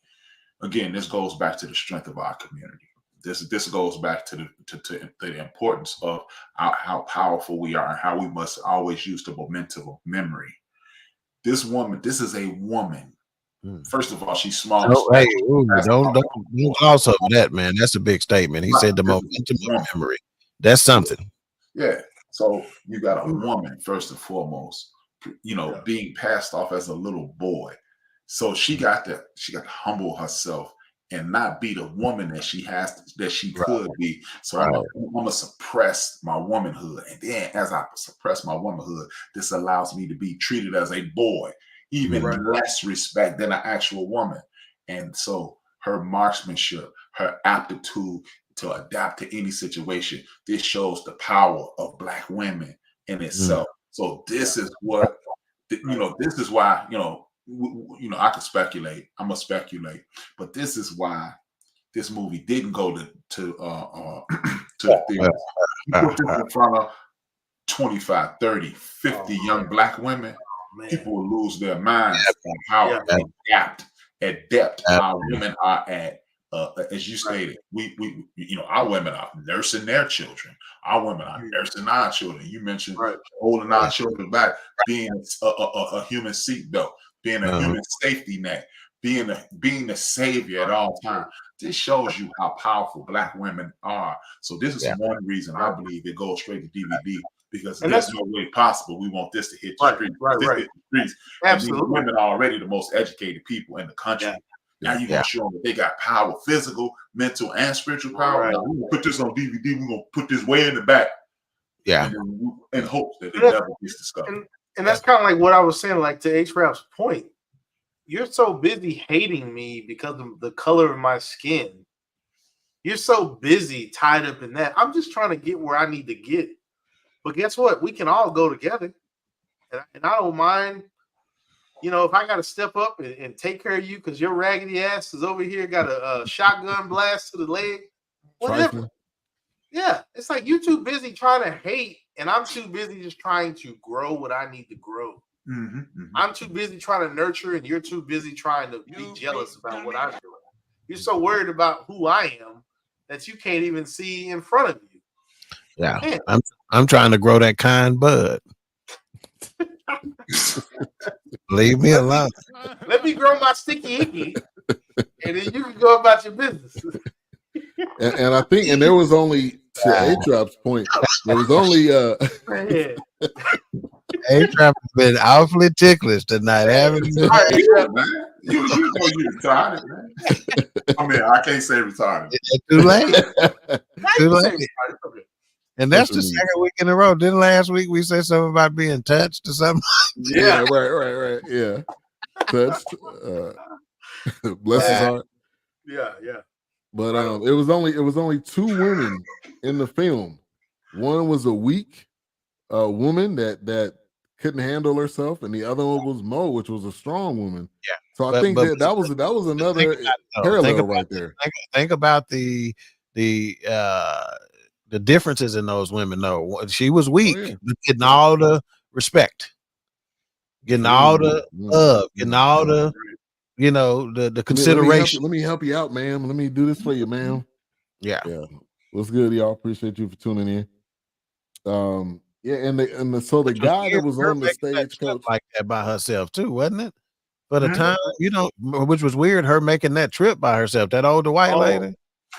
Again, this goes back to the strength of our community. This goes back to the importance of how powerful we are and how we must always use the momentum of memory. This is a woman. First of all, she's small. Don't gloss over that, man. That's a big statement. He said the momentum of memory. That's something. Yeah. So you got a woman, first and foremost, being passed off as a little boy. So she got to humble herself and not be the woman that she could be. So I'm gonna suppress my womanhood. And then as I suppress my womanhood, this allows me to be treated as a boy, even less respect than an actual woman. And so her marksmanship, her aptitude to adapt to any situation, this shows the power of Black women in itself. So this is what, this is why, I could speculate. I'm gonna speculate, but this is why this movie didn't go to the theater. You put this in front of 25, 30, 50 young Black women, people will lose their minds on how they adapt depth. Our women are at, as you stated, we our women are nursing their children. Our women are nursing our children. You mentioned holding our children back, being a human seatbelt, being a human safety net, being the savior at all times. This shows you how powerful Black women are. So this is one reason I believe it goes straight to DVD, because there's no way possible we want this to hit the streets. Hit the streets. Absolutely. And women are already the most educated people in the country. Now you're gonna show them that they got power, physical, mental, and spiritual power. Now, we're gonna put this on DVD. We're gonna put this way in the back. Yeah. In hopes that it never gets discovered. And that's kind of like what I was saying, like to HRap's point. You're so busy hating me because of the color of my skin. You're so busy tied up in that. I'm just trying to get where I need to get. But guess what? We can all go together. And I don't mind, if I got to step up and take care of you because your raggedy ass is over here, got a shotgun blast to the leg. Whatever. Yeah. It's like you're too busy trying to hate, and I'm too busy just trying to grow what I need to grow. I'm too busy trying to nurture, and you're too busy trying to be jealous about what I'm doing. You're so worried about who I am that you can't even see in front of you. Yeah, man. I'm trying to grow that kind bud. Leave me alone. Let me grow my sticky icky, and then you can go about your business. And I think, and there was only, to HRap's point, there was only HRap has been awfully ticklish tonight, haven't you? You know you're retarded, man. I mean, I can't say retarded. It's too late. Too late. And that's the second week in a row. Didn't last week we say something about being touched or something? Yeah, right. Yeah. Touched. Bless his heart. Yeah. But it was only two women in the film. One was a weak woman that couldn't handle herself, and the other one was Mo, which was a strong woman. Yeah. So I think that was another parallel right there. Think about the differences in those women. No, she was weak, getting all the respect, getting all the love, getting all the the consideration. Let me help you out, ma'am. Let me do this for you, ma'am. Yeah. What's good, y'all? Appreciate you for tuning in. So the guy that was on the stage, coach, like that by herself too, wasn't it? For the time, which was weird, her making that trip by herself, that older white lady.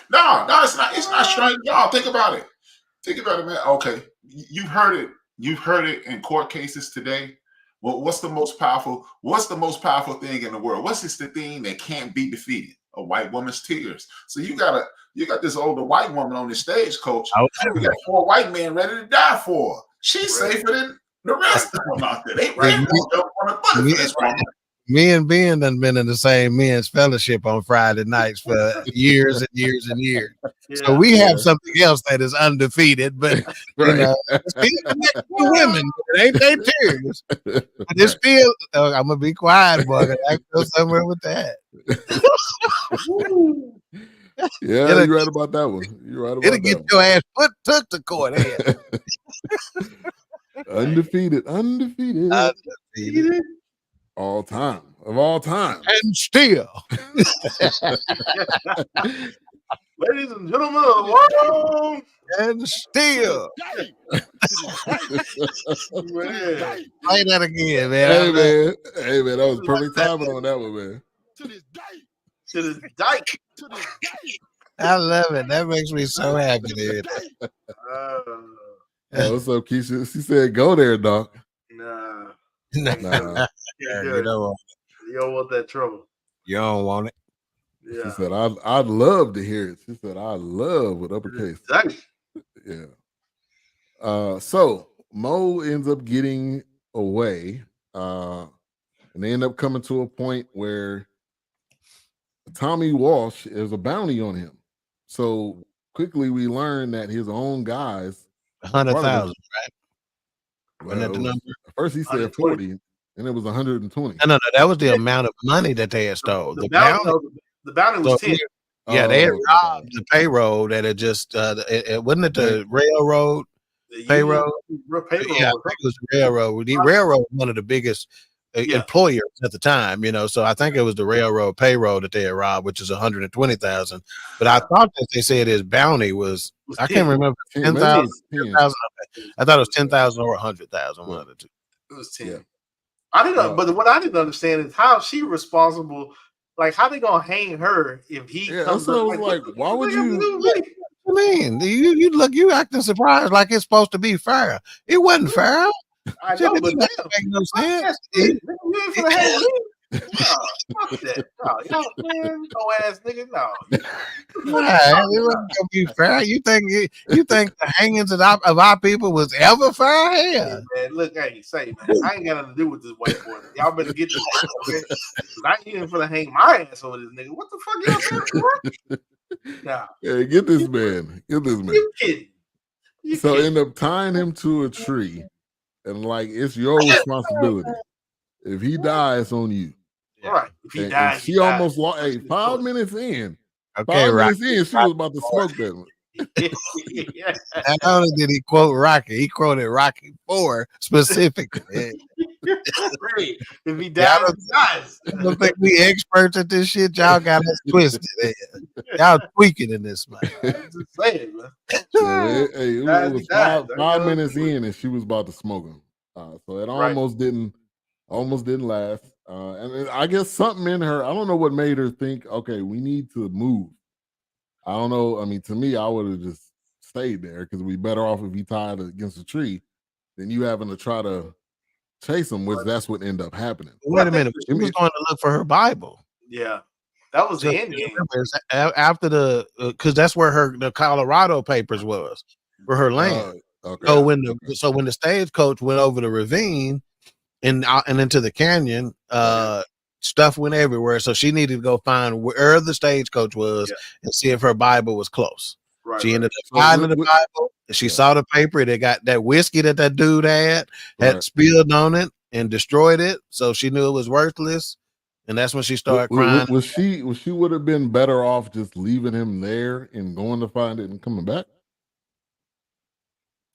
No, it's not. It's not strange. Y'all think about it. Think about it, man. Okay, you've heard it. You've heard it in court cases today. Well, what's the most powerful thing in the world? What's the thing that can't be defeated? A white woman's tears. So you got this older white woman on the stage, coach. We got 4 white men ready to die for her. She's safer than the rest of them out there. They ready to jump on a bullet for this woman. Me and Ben done been in the same men's fellowship on Friday nights for years and years and years. Yeah, so we have something else that is undefeated, but it's still women, ain't they tears? But it's still, I'm gonna be quiet, boy. I go somewhere with that. Yeah, you're right about that one. You're right about It'll get your ass took to court. Undefeated. All time. And still. Ladies and gentlemen of the world. And still. Play that again, man. Hey, man. That was perfect timing on that one, man. To this dyke. I love it. That makes me so happy, dude. What's up, Keisha? She said, go there, Dawk. Nah. Yeah, you don't want that trouble. You don't want it. Yeah. She said, I'd love to hear it. She said, I love with uppercase. Yeah. So Mo ends up getting away. And they end up coming to a point where Tommy Walsh is a bounty on him. So quickly we learn that his own guys 100,000, right? Wasn't that the number? First he said 40, and it was 120. No. That was the amount of money that they had stole. The bounty was 10. Yeah, they had robbed the payroll that had just it wasn't it the railroad payroll? Payroll. Yeah, I think it was the railroad. The railroad was one of the biggest employers at the time, you know. So I think it was the railroad payroll that they had robbed, which is 120,000. But I thought that they said his bounty was, I can't remember, 10,000. I thought it was 10,000 or 100,000. One of the two. It was 10. Yeah. I didn't know, but what I didn't understand is how she responsible. Like, how they gonna hang her if he comes up? Like, why would you? I mean, you look, you acting surprised like it's supposed to be fair. It wasn't fair. I know, but that make no sense. Fuck that. No, y'all, man, no ass nigga, no. Right, it wasn't gonna be fair. You think the hangings of our people was ever fair? Hey, man, look, hey, say, man, I ain't got nothing to do with this white boy. Y'all better get this. Okay? I ain't even finna hang my ass over this nigga. What the fuck y'all saying? Nah. Hey, get this man. Get this man. You kidding? So end up tying him to a tree, and like it's your responsibility. If he dies, on you. Right. If he dies, she almost lost. Hey, 5 minutes in. Okay, 5 minutes in, she was about to smoke that one. Not only did he quote Rocky, he quoted Rocky 4 specifically. If he dies, he dies. I don't think we experts at this shit. Y'all got us twisted. Y'all tweaking in this, man. Just saying, man. It was 5 minutes in, and she was about to smoke him. So it almost didn't last. And I guess something in her, I don't know what made her think, okay, we need to move. I don't know. I mean, to me, I would have just stayed there because we'd be better off if he tied against a tree than you having to try to chase him, which that's what ended up happening. Wait a minute. She was going to look for her Bible. Yeah. That was the end game. After because that's where the Colorado papers was, for her land. Okay. So when the stagecoach went over the ravine and into the canyon, stuff went everywhere. So she needed to go find where the stagecoach was and see if her Bible was close. Right, she ended up finding the Bible. And she saw the paper. They got that whiskey that dude had spilled on it and destroyed it. So she knew it was worthless. And that's when she started crying. Was she would have been better off just leaving him there and going to find it and coming back?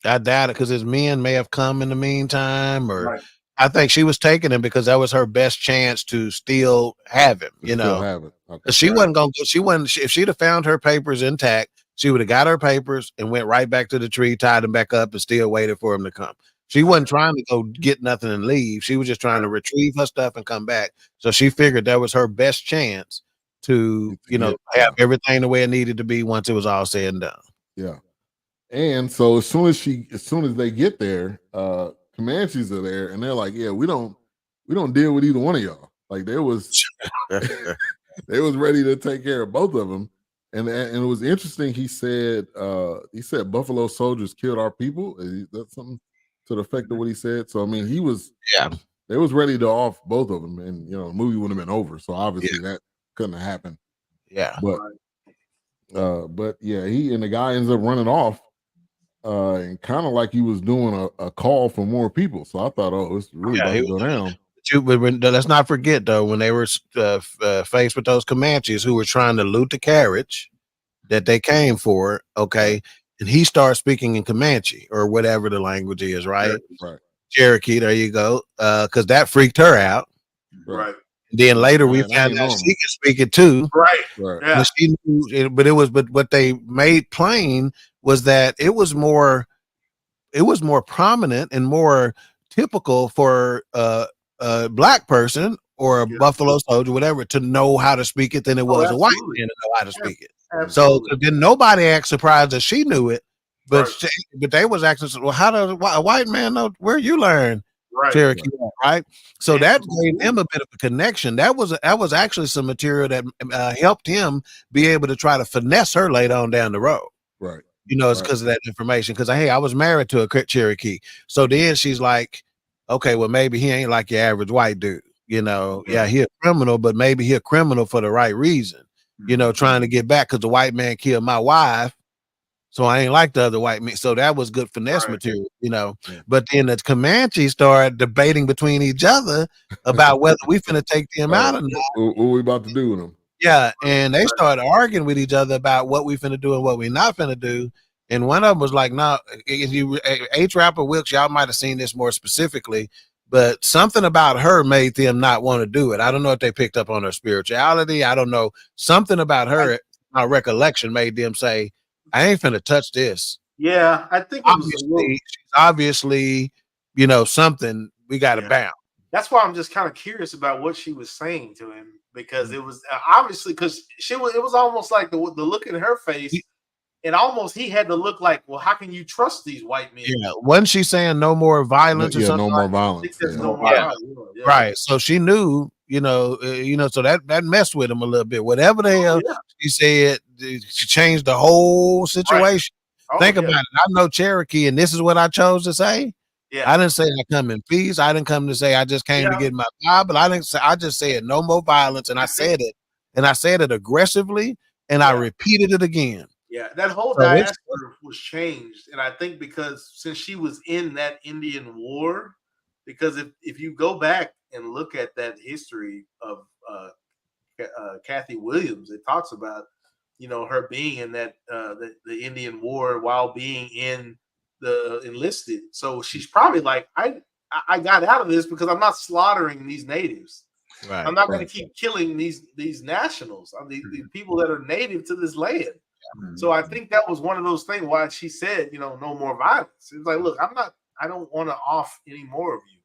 I doubt it, because his men may have come in the meantime, or I think she was taking him because that was her best chance to still have him. Okay. She wasn't gonna go. She wasn't. If she'd have found her papers intact, she would have got her papers and went right back to the tree, tied him back up, and still waited for him to come. She wasn't trying to go get nothing and leave. She was just trying to retrieve her stuff and come back. So she figured that was her best chance to, have everything the way it needed to be once it was all said and done. Yeah. And so as soon as they get there, Comanches are there, and they're like, "Yeah, we don't deal with either one of y'all." Like they was ready to take care of both of them. And it was interesting. He said Buffalo soldiers killed our people. That's something to the effect of what he said. So I mean, they was ready to off both of them, and the movie would have been over. So obviously that couldn't have happened. Yeah, but he and the guy ends up running off. And kind of like he was doing a call for more people. So I thought, it's really about to go down. But let's not forget, though, when they were faced with those Comanches who were trying to loot the carriage that they came for, and he started speaking in Comanche or whatever the language is, right? Right. Cherokee, there you go. Because that freaked her out. Right. Then later we found out she could speak it too. Right. Yeah. But she knew, but what they made plain was that it was more prominent and more typical for a black person or a Buffalo soldier, whatever, to know how to speak it than it was a white man to know how to speak it. Absolutely. So then nobody act surprised that she knew it, but but they was asking, well, how does a white man know where you learn Cherokee, right? So that gave him a bit of a connection. That was actually some material that helped him be able to try to finesse her later on down the road. Right. It's because of that information. Because I was married to a Cherokee, so then she's like, okay, well maybe he ain't like your average white dude. He a criminal, but maybe he a criminal for the right reason. Trying to get back because the white man killed my wife, so I ain't like the other white men. So that was good finesse material, But then the Comanches started debating between each other about whether we finna take them out or not. What we about to do with them? Yeah, and they started arguing with each other about what we finna do and what we not finna do. And one of them was like, "No, if you HRap or Wilks, y'all might have seen this more specifically. but something about her made them not want to do it. I don't know if they picked up on her spirituality. I don't know. Something about her, my recollection, made them say, I ain't finna touch this. Yeah, I think it was She's obviously, you know, something we got to bound. That's why I'm just kind of curious about what she was saying to him, because it was obviously because it was almost like the look in her face, and almost he had to look like, well, how can you trust these white men? Yeah, wasn't she saying no more violence or something? No more violence. Right. So she knew, so that messed with him a little bit. Whatever the hell she said, she changed the whole situation. Right. Think about it. I know Cherokee, and this is what I chose to say. Yeah. I didn't say I come in peace. I didn't come to say I just came to get my Bible. I didn't say, I just said no more violence, and I said it, aggressively, and I repeated it again. Yeah, that whole diaspora was changed, and I think because since she was in that Indian War, because if you go back and look at that history of Kathy Williams, it talks about her being in that the Indian War while being in the enlisted. So she's probably like, I got out of this because I'm not slaughtering these natives. Right, I'm not going to keep killing these nationals, these people that are native to this land. So I think that was one of those things why she said, no more violence. It was like, look, I don't want to off any more of you.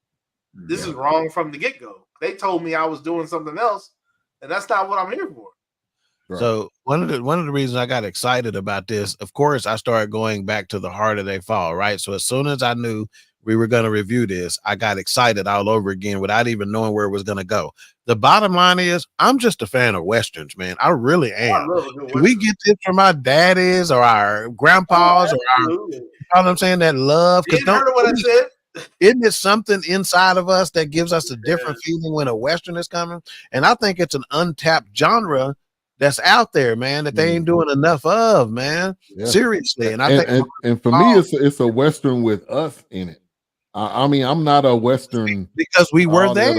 This is wrong from the get-go. They told me I was doing something else, and that's not what I'm here for. Right. So one of the reasons I got excited about this, of course, I started going back to the Harder They Fall, right? So as soon as I knew we were going to review this, I got excited all over again without even knowing where it was going to go. The bottom line is, I'm just a fan of Westerns, man. I really am. Do we get this from our daddies or our grandpas or our, you know what I'm saying, that love? Because what I said. Isn't it something inside of us that gives us a different feeling when a Western is coming? And I think it's an untapped genre that's out there, man, that they ain't doing enough of, man. Yeah. Seriously. And I think for me, it's a Western with us in it. I mean, I'm not a Western because we were there.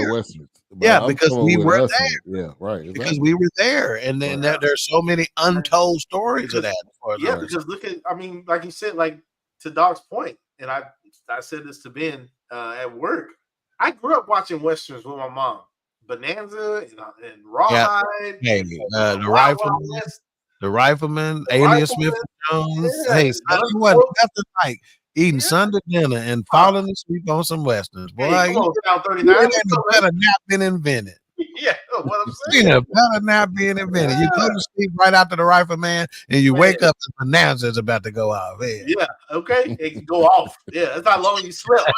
Yeah, because we were there. Yeah, right. Exactly. Because we were there, and then there's so many untold stories of that. Because look at, I mean, like you said, like to Dawk's point, and I said this to Ben at work. I grew up watching Westerns with my mom. Bonanza and Rawhide, the Rifleman, Alias Smith Jones. Hey, it wasn't nothing like eating Sunday dinner and falling asleep on some Westerns. Boy, you better not been invented. Yeah, what I'm saying. Yeah, better not being invented. You go to sleep right after the Rifleman, and you wake up and Bonanza is about to go off. Yeah, okay, it can go off. Yeah, that's how long you slept.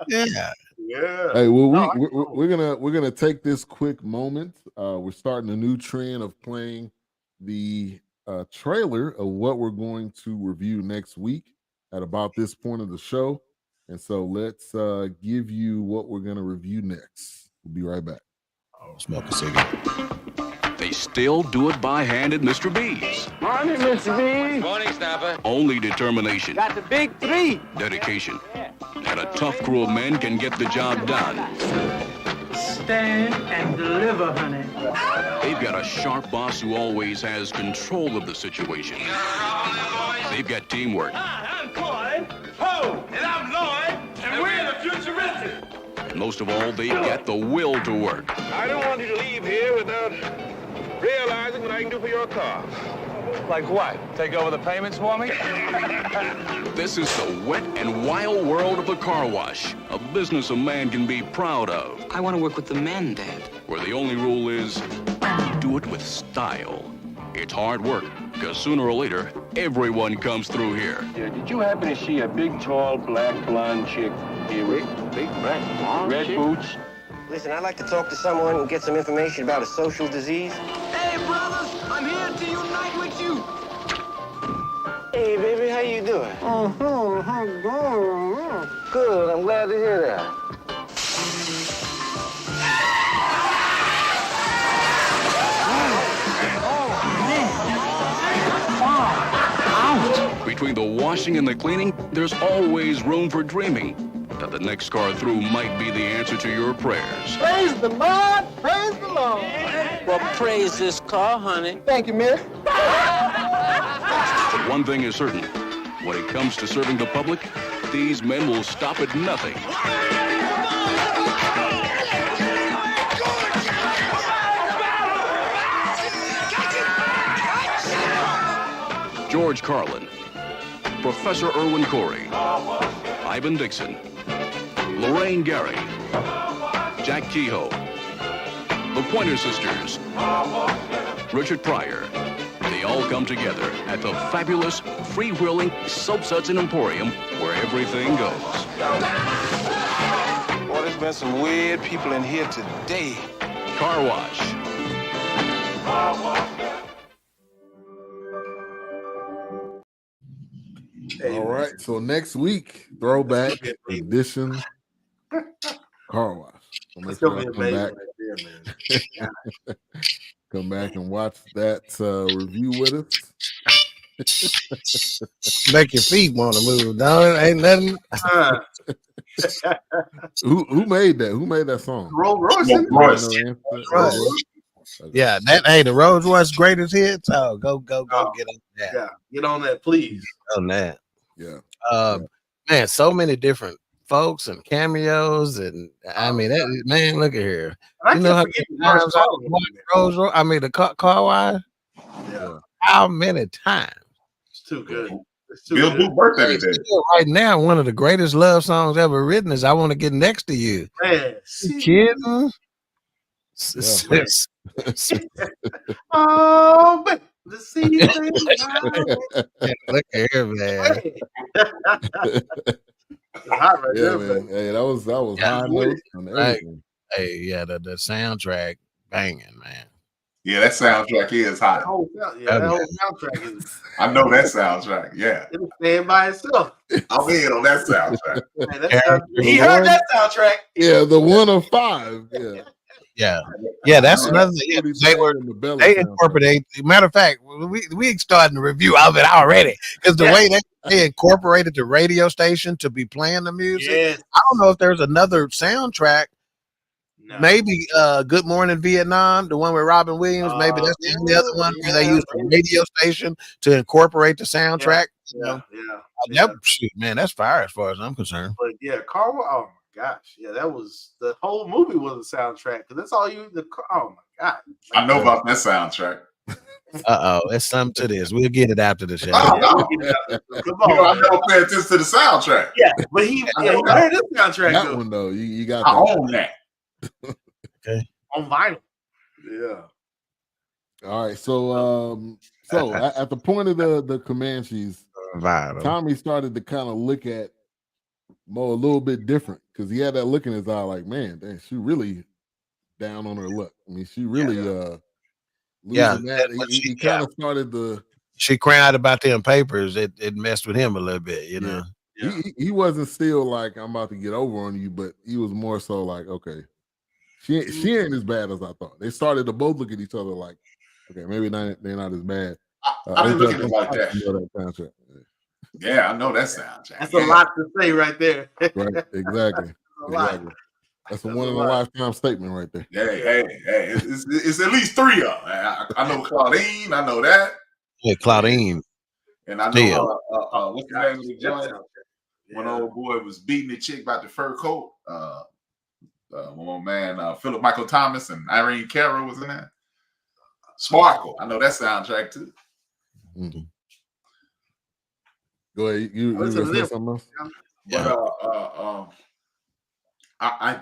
Yeah. Yeah. Hey, well, we're gonna take this quick moment. We're starting a new trend of playing the trailer of what we're going to review next week at about this point of the show. And so let's give you what we're gonna review next. We'll be right back. Smoke a cigarette. They still do it by hand at Mr. B's. Morning, Mr. B. Morning, Snapper. Only determination. Got the big three. Dedication. And a tough crew of men can get the job done. Stand and deliver, honey. They've got a sharp boss who always has control of the situation. They've got teamwork. I'm Floyd. Ho! And I'm Lloyd. And we're the Futurists. And most of all, they've got the will to work. I don't want you to leave here without realizing what I can do for your car. Like what? Take over the payments for me? This is the wet and wild world of the car wash, a business a man can be proud of. I want to work with the men, Dad. Where the only rule is, do it with style. It's hard work, because sooner or later, everyone comes through here. Yeah, did you happen to see a big, tall, black, blonde chick here with big, black, blonde red chick? boots? Listen, I'd like to talk to someone and get some information about a social disease. Hey, brothers, I'm here to unite with you. Hey, baby, how you doing? Good, I'm glad to hear that. Between the washing and the cleaning, there's always room for dreaming that the next car through might be the answer to your prayers. Praise the Lord, praise the Lord. Well, praise this car, honey. Thank you, miss. But one thing is certain, when it comes to serving the public, these men will stop at nothing. George Carlin, Professor Irwin Corey, Ivan Dixon, Lorraine Gary, Jack Kehoe, the Pointer Sisters, Richard Pryor. They all come together at the fabulous, freewheeling Soap Suds and Emporium where everything goes. Boy, there's been some weird people in here today. Car Wash. All right, so next week, throwback edition Car Wash. So make sure I come back. Right there, man. Come back and watch that review with us. Make your feet want to move, don't it? Ain't nothing. Who made that? Who made that song? Royce. Yeah, that ain't the Rolls Royce greatest hits. Oh, go, get on that. Yeah, get on that, please. On that. Yeah. Man, so many different folks and cameos, and I mean, that man, look at here. You know how many times I watched Rolls Royce? I mean, the car wash. Yeah. How many times? It's too good. Bill Duke birthday today. Right now, one of the greatest love songs ever written is "I Want to Get Next to You." Man, You kidding? Oh, but the sea. Look here, man. It's hot right Yeah, there, man. Hey, that was high notes and everything. Hey, yeah, the soundtrack banging, man. Yeah, that soundtrack is hot. That whole soundtrack is. I know that soundtrack. Yeah, It'll stand by itself. I'm in on that soundtrack. Man, he heard that soundtrack. Yeah, the 1 of 5. Yeah. That's another thing. They incorporate. Matter of fact, we started the review of it already because the way they incorporated the radio station to be playing the music. Yes. I don't know if there's another soundtrack. No. Maybe Good Morning Vietnam, the one with Robin Williams. Maybe that's the only other one where they use the radio station to incorporate the soundtrack. Shoot, man, that's fire as far as I'm concerned. But yeah, Carl. Oh my gosh, yeah, that was the whole movie was a soundtrack because that's all you. Oh my god, I know about that soundtrack. It's something to this. We'll get it after the show. Come on, I never pay attention to the soundtrack. Yeah, but he heard this soundtrack. That one though, you got. I own that. Okay. On vinyl. Yeah. All right. So at the point of the Comanches, Tommy started to kind of look at Mo a little bit different because he had that look in his eye, like, man, dang, she really down on her luck. I mean, she really losing that. He kind of started to. She cried about them papers. It messed with him a little bit, you know. Yeah. He wasn't still like, I'm about to get over on you, but he was more so like, okay. She ain't as bad as I thought. They started to both look at each other like, okay, maybe they're not as bad. I didn't look at it like that. Yeah, I know that soundtrack. That's a lot to say right there. Right, exactly. That's a one in a lifetime statement right there. Hey, it's at least 3 of them. I know Claudine. I know that. Yeah, Claudine. And I know what's the name of the joint? When old boy was beating the chick about the fur coat. One man, Philip Michael Thomas and Irene Cara was in that. Sparkle. I know that soundtrack too. Mm-hmm. Go ahead. You gonna say something else? Yeah. But I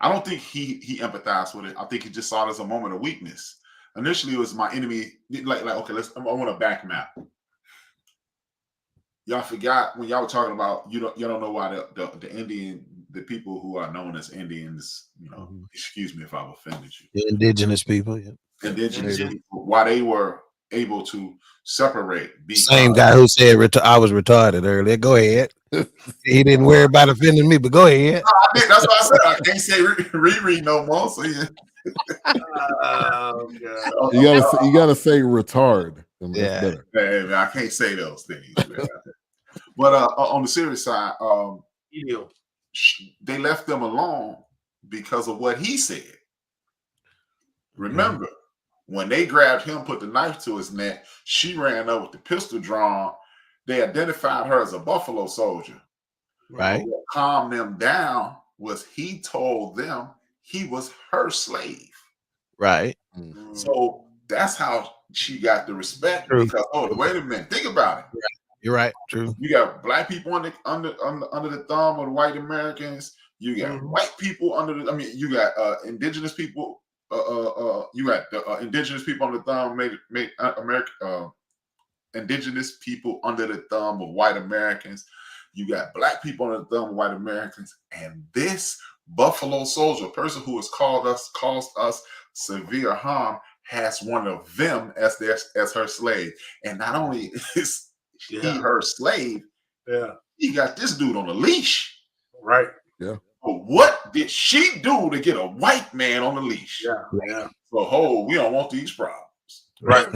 don't think he empathized with it. I think he just saw it as a moment of weakness. Initially, it was my enemy. Like okay, I want a back map. Y'all forgot when y'all were talking about you don't know why the people who are known as Indians, excuse me if I've offended you. The indigenous people, indigenous people, why they were able to separate. Same guy who said I was retarded earlier. Go ahead. He didn't worry about offending me, but go ahead. That's what I said. I can't say reread no more. So yeah. You gotta say retard. Yeah, man, I can't say those things. But on the serious side, they left them alone because of what he said. Remember, when they grabbed him, put the knife to his neck, she ran up with the pistol drawn they identified her as a Buffalo Soldier. Right. But what calmed them down was he told them he was her slave. Right. So that's how she got the respect. True. Because wait a minute, think about it. You're right. True. You got black people under the thumb of the white Americans. You got white people under the. I mean, you got indigenous people. You got the indigenous people under the thumb. Made America. Indigenous people under the thumb of white Americans. You got black people under the thumb of white Americans, and this Buffalo Soldier, person who has caused us severe harm, has one of them as her slave. And not only is he her slave, he got this dude on a leash. Right. Yeah. But what did she do to get a white man on the leash? Yeah. So, we don't want these problems. Right.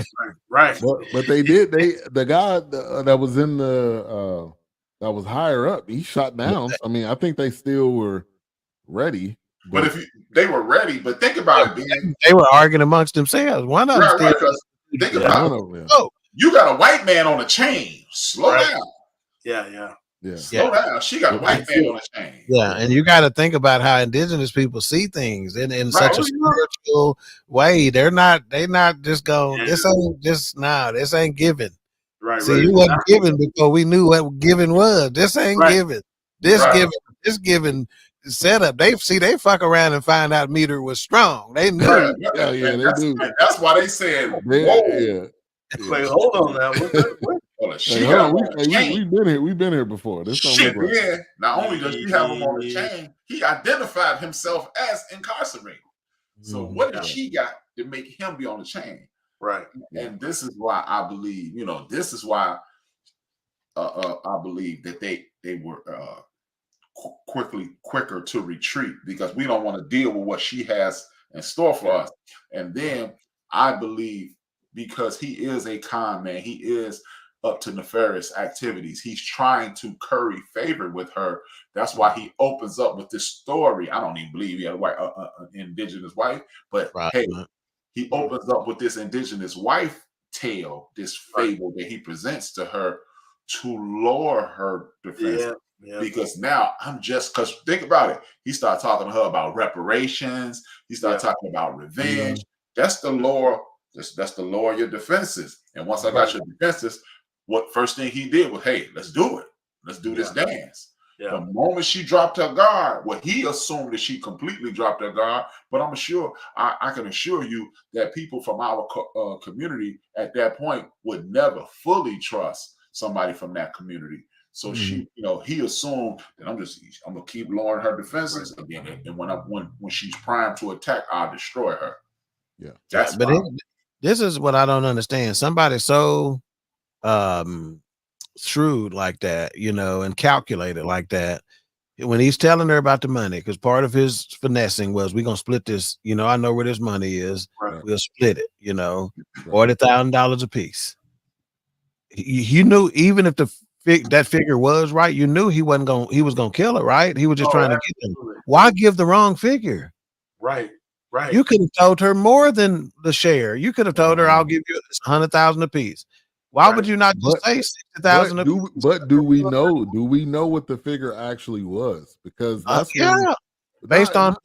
But they did. The guy that was in the that was higher up, he shot down. I mean, I think they still were ready. But if they were ready, but think about it, Ben. They were arguing amongst themselves. One of them Right, think about it. Oh, you got a white man on a chain. Slow down. Yeah. Slow down. She got a white man on a chain. Yeah, and you got to think about how indigenous people see things in such a spiritual way. They're not just going, this ain't giving. Right. See, you wasn't giving because we knew what giving was. This ain't giving. This giving setup. They fuck around and find out meter was strong. They knew. Right. Yeah, they do. That's why they said, whoa. Wait, hold on now. We've been here before. This not only does he have him on the chain, he identified himself as incarcerated. So what did she got to make him be on the chain? Right. And this is why I believe, this is why I believe that they were quicker to retreat, because we don't want to deal with what she has in store for us. And then I believe, because he is a con man, he is up to nefarious activities. He's trying to curry favor with her. That's why he opens up with this story. I don't even believe he had a white indigenous wife, but he opens up with this indigenous wife tale, this fable that he presents to her to lower her defense. Yeah. Because now because think about it. He started talking to her about reparations. He started talking about revenge. That's the lower. That's the lower your defenses. And once I got your defenses, what first thing he did was, hey, let's do it. Let's do this dance. Yeah. The moment she dropped her guard, he assumed that she completely dropped her guard. But I can assure you that people from our community at that point would never fully trust somebody from that community. So he assumed that I'm gonna keep lowering her defenses again, and when she's primed to attack, I'll destroy her. Yeah, this is what I don't understand. Somebody so shrewd like that, and calculated like that, when he's telling her about the money, because part of his finessing was, we're gonna split this. I know where this money is. Right. We'll split it. $40,000 a piece. He knew, even if that figure was right, you knew he was gonna kill her, right? He was just trying to get them. Why give the wrong figure? Right. You could have told her more than the share. You could have told her, I'll give you $100,000 a piece. Why would you not just say 60,000 a piece? But do we know? Do we know what the figure actually was? Because that's based on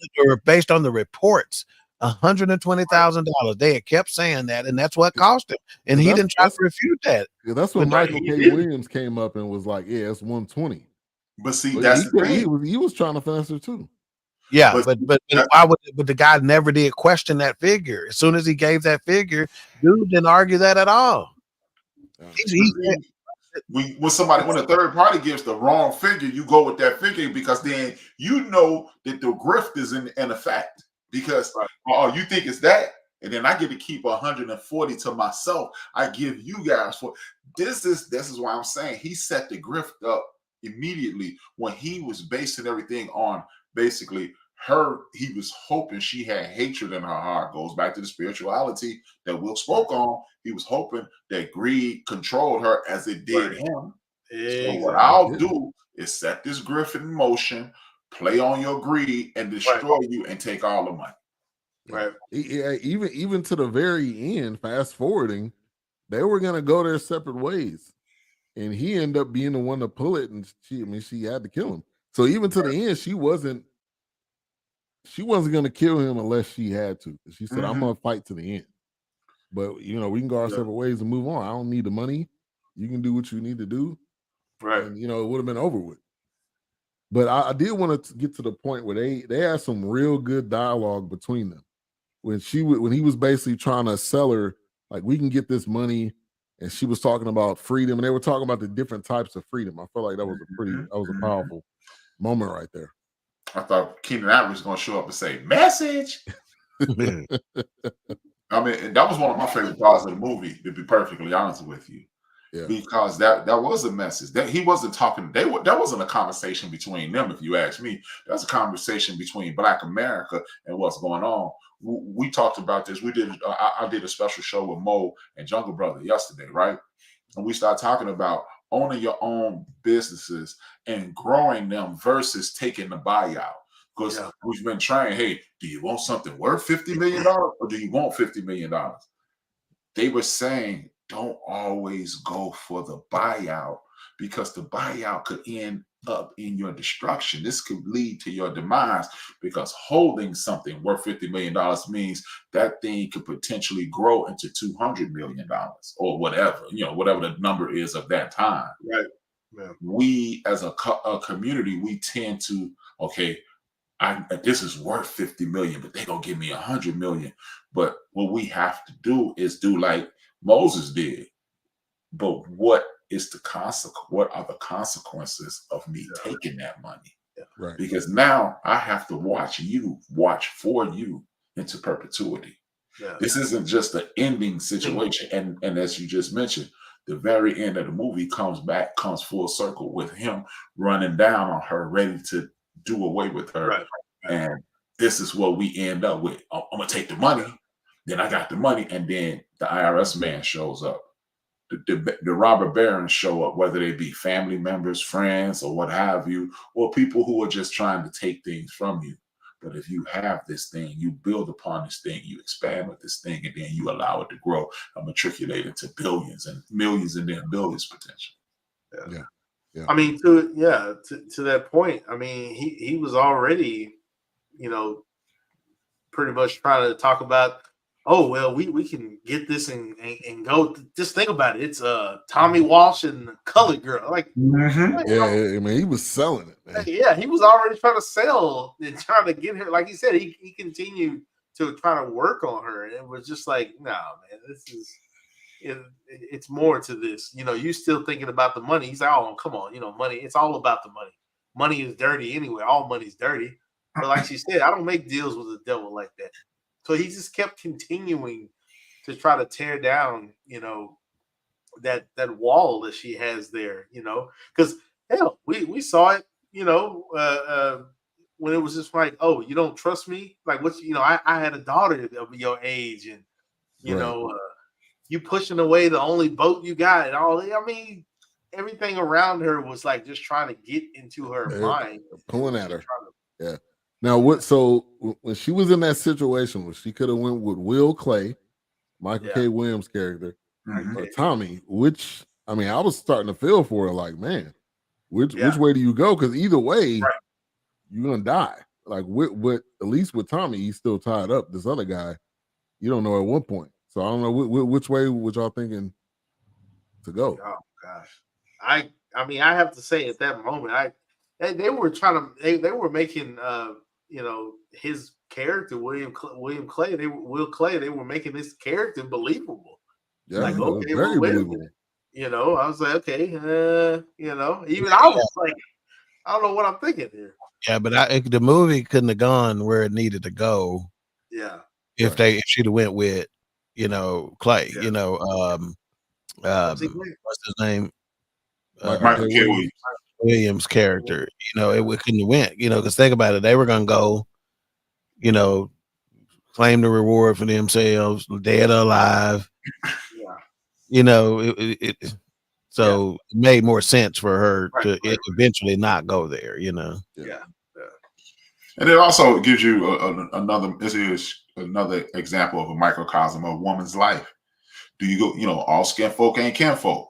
the reports, $120,000. They had kept saying that, and that's what cost him. And he didn't try to refute that. Yeah, that's when Michael K. Williams came up and was like, "Yeah, it's 120." But see, that's the thing. He was trying to finesse her too. Yeah, but why would? But the guy never did question that figure. As soon as he gave that figure, dude didn't argue that at all. When a third party gives the wrong figure, you go with that figure, because then you know that the grift is in effect. Because you think it's that, and then I get to keep 140 to myself. I give you guys for this is why I'm saying he set the grift up immediately when he was basing everything on basically her. He was hoping she had hatred in her heart. Goes back to the spirituality that Wilks spoke on. He was hoping that greed controlled her as it did him. Exactly. So what I'll do is set this grift in motion, play on your greed, and destroy you and take all the money. Right. Yeah, even to the very end, fast forwarding, they were gonna go their separate ways. and he ended up being the one to pull it, and she had to kill him. So even to the end, she wasn't going to kill him unless she had to. She said, "I'm going to fight to the end." But we can go our separate ways and move on. I don't need the money. You can do what you need to do, right? And it would have been over with. But I did want to get to the point where they had some real good dialogue between them. When he was basically trying to sell her, like, we can get this money, and she was talking about freedom, and they were talking about the different types of freedom. I felt like that was a powerful moment right there. I thought Keenan Allen was going to show up and say, "Message." I mean, that was one of my favorite parts of the movie, to be perfectly honest with you. Yeah. Because that was a message. That he wasn't talking. That wasn't a conversation between them, if you ask me. That's a conversation between Black America and what's going on. We talked about this. I did a special show with Mo and Jungle Brother yesterday, right? And we started talking about owning your own businesses and growing them versus taking the buyout. Because we've been trying, hey, do you want something worth $50 million or do you want $50 million? They were saying, don't always go for the buyout, because the buyout could end up in your destruction. This could lead to your demise, because holding something worth $50 million means that thing could potentially grow into $200 million or whatever, whatever the number is of that time. Right. Yeah. We as a community, we tend to, okay, this is worth $50 million, but they're going to give me $100 million. But what we have to do is do like Moses did. But what is the consequence? What are the consequences of me taking that money? Right. Because now I have to watch for you into perpetuity. Yeah. This isn't just an ending situation. And as you just mentioned, the very end of the movie comes full circle with him running down on her, ready to do away with her. Right. And this is what we end up with. I'm going to take the money. Then I got the money. And then the IRS man shows up. The robber barons show up, whether they be family members, friends, or what have you, or people who are just trying to take things from you. But if you have this thing, you build upon this thing, you expand with this thing, and then you allow it to grow and matriculate into billions and millions and then billions potential. Yeah. I mean, to that point, I mean, he was already, pretty much trying to talk about, oh, well, we can get this and go. Just think about it. It's Tommy Walsh and the Colored Girl. Like, I mean, he was selling it, man. Yeah, he was already trying to sell and trying to get her. Like he said, he continued to try to work on her. And it was just like, no, man, this is it's more to this. You still thinking about the money. He's like, oh, come on, money. It's all about the money. Money is dirty anyway. All money's dirty. But like she said, I don't make deals with the devil like that. So he just kept continuing to try to tear down, that wall that she has there, because hell, we saw it, when it was just like, oh, you don't trust me? Like, what's, I had a daughter of your age, and you pushing away the only boat you got and all. I mean, everything around her was like just trying to get into her mind, pulling at her. Yeah. Now, so when she was in that situation where she could have went with Will Clay, Michael K. Williams' character, or Tommy, I was starting to feel for her, like, man, which way do you go? Because either way, you're gonna die. Like, with at least with Tommy, he's still tied up. This other guy, you don't know at what point. So I don't know which way was y'all thinking to go. Oh gosh, I mean, I have to say at that moment, they were trying to they were making his character Will Clay, they were making this character believable. Yeah, like, okay, very believable. I was like, okay, even I was like, I don't know what I'm thinking here. Yeah, but the movie couldn't have gone where it needed to go. Yeah, if she'd have went with Clay, what's his name? Michael K. Williams' character, it couldn't have went, because think about it, they were gonna go, claim the reward for themselves, dead or alive. It made more sense for her to eventually not go there, And it also gives you another example of a microcosm of a woman's life. Do you go, all skin folk ain't kinfolk,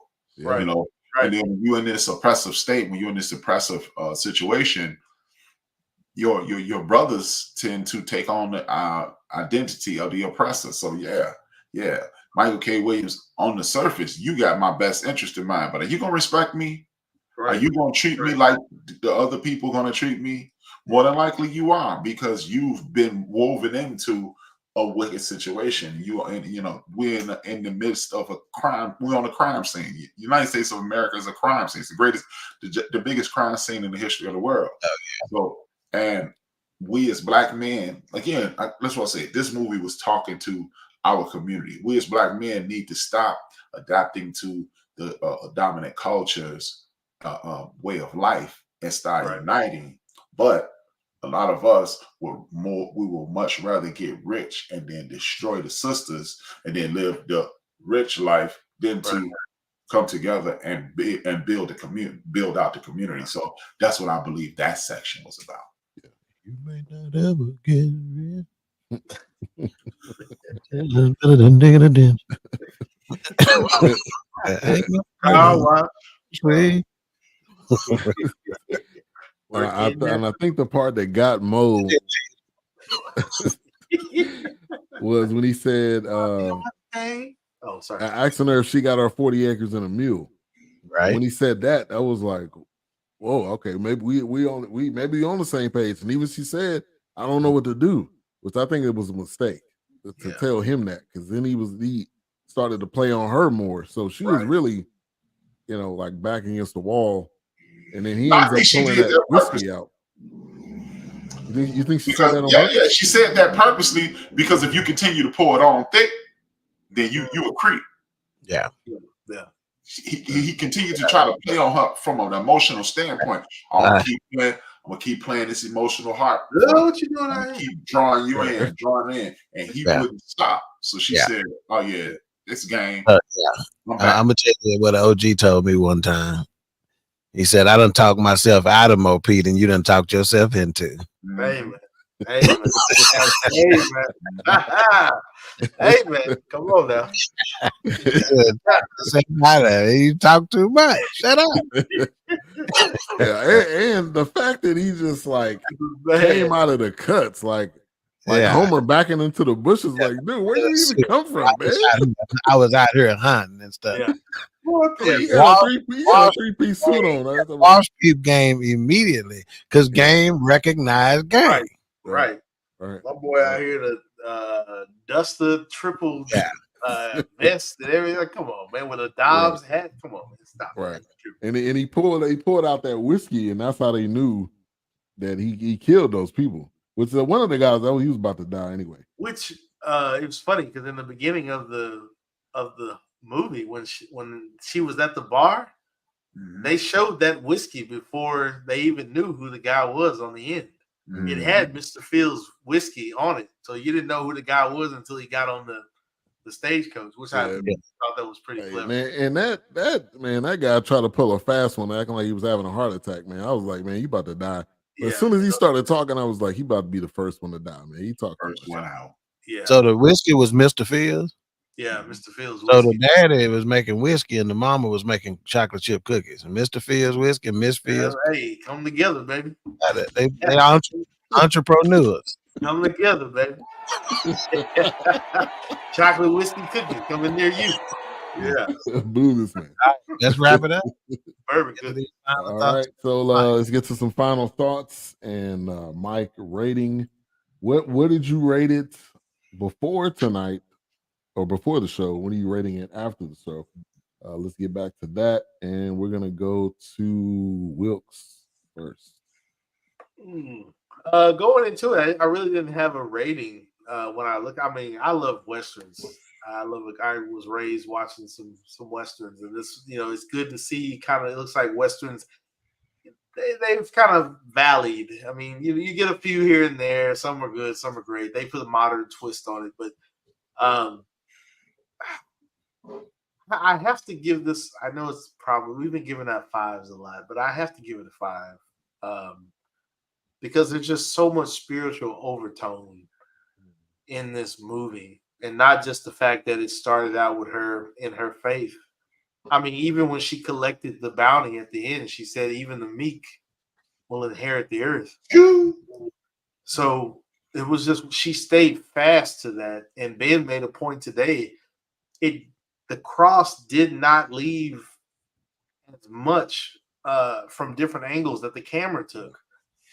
And then when you're in this oppressive state, when you're in this oppressive situation, your brothers tend to take on the identity of the oppressor. So yeah, Michael K. Williams, on the surface, you got my best interest in mind, but are you gonna respect me? Are you gonna treat me like the other people gonna treat me? More than likely you are, because you've been woven into a wicked situation. We're in the midst of a crime. We're on a crime scene. The United States of America is a crime scene. It's the biggest crime scene in the history of the world. So, and we as black men, again, that's what I say. This movie was talking to our community. We as black men need to stop adapting to the dominant culture's way of life and start uniting. But a lot of us we will much rather get rich and then destroy the sisters and then live the rich life than to come together and build the community, build out the community. So that's what I believe that section was about. You may not ever get rich. And I think the part that got Mo was when he said, sorry. asking her if she got her 40 acres and a mule. Right. When he said that, I was like, whoa, okay, maybe we maybe on the same page. And even she said, I don't know what to do, which I think it was a mistake to tell him that, because then he started to play on her more. So she was really, like back against the wall. And then he ends up pulling that whiskey out. You think she said that on purpose? Yeah, she said that purposely, because if you continue to pour it on thick, then you a creep. Yeah. He continued to try to play on her from an emotional standpoint. I'm gonna keep playing this emotional heart. What you doing? I'm keep drawing you in, and he wouldn't stop. So she said, "Oh yeah, this game." I'm gonna tell you what OG told me one time. He said, "I done talked myself out of Mo Pete, and you done talked yourself into." Amen. Hey man, come on now. You talk too much. Shut up. And the fact that he just came out of the cuts, like Homer backing into the bushes, like, dude, where did you even come from, man? I was out here hunting and stuff. Yeah. He had a three-piece suit on. Wall Street game immediately, because game recognized game. Right. My boy out here to dust the triple vest and everything. Come on, man, with a Dobbs hat. Come on, man, stop. Right. And he pulled out that whiskey, and that's how they knew that he killed those people. Which one of the guys, he was about to die anyway. Which it was funny, because in the beginning of the movie, when she was at the bar, they showed that whiskey before they even knew who the guy was on the end. It had Mr. Fields' whiskey on it, so you didn't know who the guy was until he got on the stagecoach, which I thought that was pretty clever. Man, and that guy tried to pull a fast one, acting like he was having a heart attack. Man, I was like, man, you about to die. But as soon as he started talking, I was like, he about to be the first one to die, man. He talked first one out. Yeah. So the whiskey was Mr. Fields. Yeah, Mr. Fields. So the daddy was making whiskey and the mama was making chocolate chip cookies. And Mr. Fields whiskey and Miss Fields. Hey, come together, baby. They entrepreneurs. Come together, baby. Chocolate whiskey cookies coming near you. Yeah. Boom, man. Let's wrap it up. Perfect. All right. So let's get to some final thoughts. And Mike, rating. What did you rate it before tonight? Or before the show? When are you rating it after the show? Let's get back to that, and we're gonna go to Wilks first. Going into it, I really didn't have a rating. When I look, I mean, I love westerns. I was raised watching some westerns, and this, it's good to see. Kind of, it looks like westerns. They've kind of valleyed. I mean, you get a few here and there. Some are good, some are great. They put a modern twist on it, but I have to give this. I know it's probably, we've been giving out fives a lot, but I have to give it a 5 because there's just so much spiritual overtone in this movie, and not just the fact that it started out with her in her faith, I mean, even when she collected the bounty at the end, she said, "Even the meek will inherit the earth." So it was just she stayed fast to that, and Ben made a point today. The cross did not leave as much from different angles that the camera took.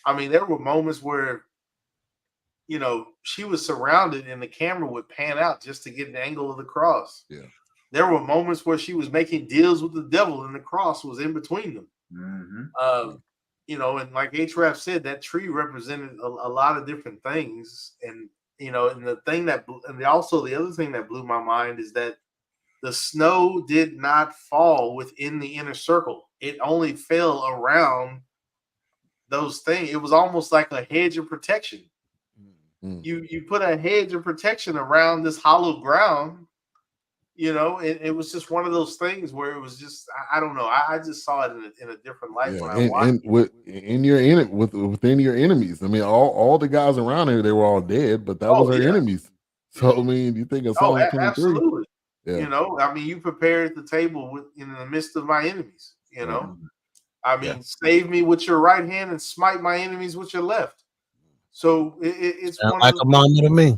I mean, there were moments where she was surrounded and the camera would pan out just to get an angle of the cross. Yeah. There were moments where she was making deals with the devil and the cross was in between them. And like HRap said, that tree represented a lot of different things. And and the other thing that blew my mind is that the snow did not fall within the inner circle. It only fell around those things. It was almost like a hedge of protection. You put a hedge of protection around this hollow ground, it was just one of those things where it was just, I don't know. I just saw it in a different light when I watched it. Within your enemies. I mean, all the guys around her, they were all dead, but that was her enemies. So I mean, you think of Psalm 23? Absolutely. Yeah. I mean, you prepared the table in the midst of my enemies. I mean, save me with your right hand and smite my enemies with your left. So it's like a mama to me.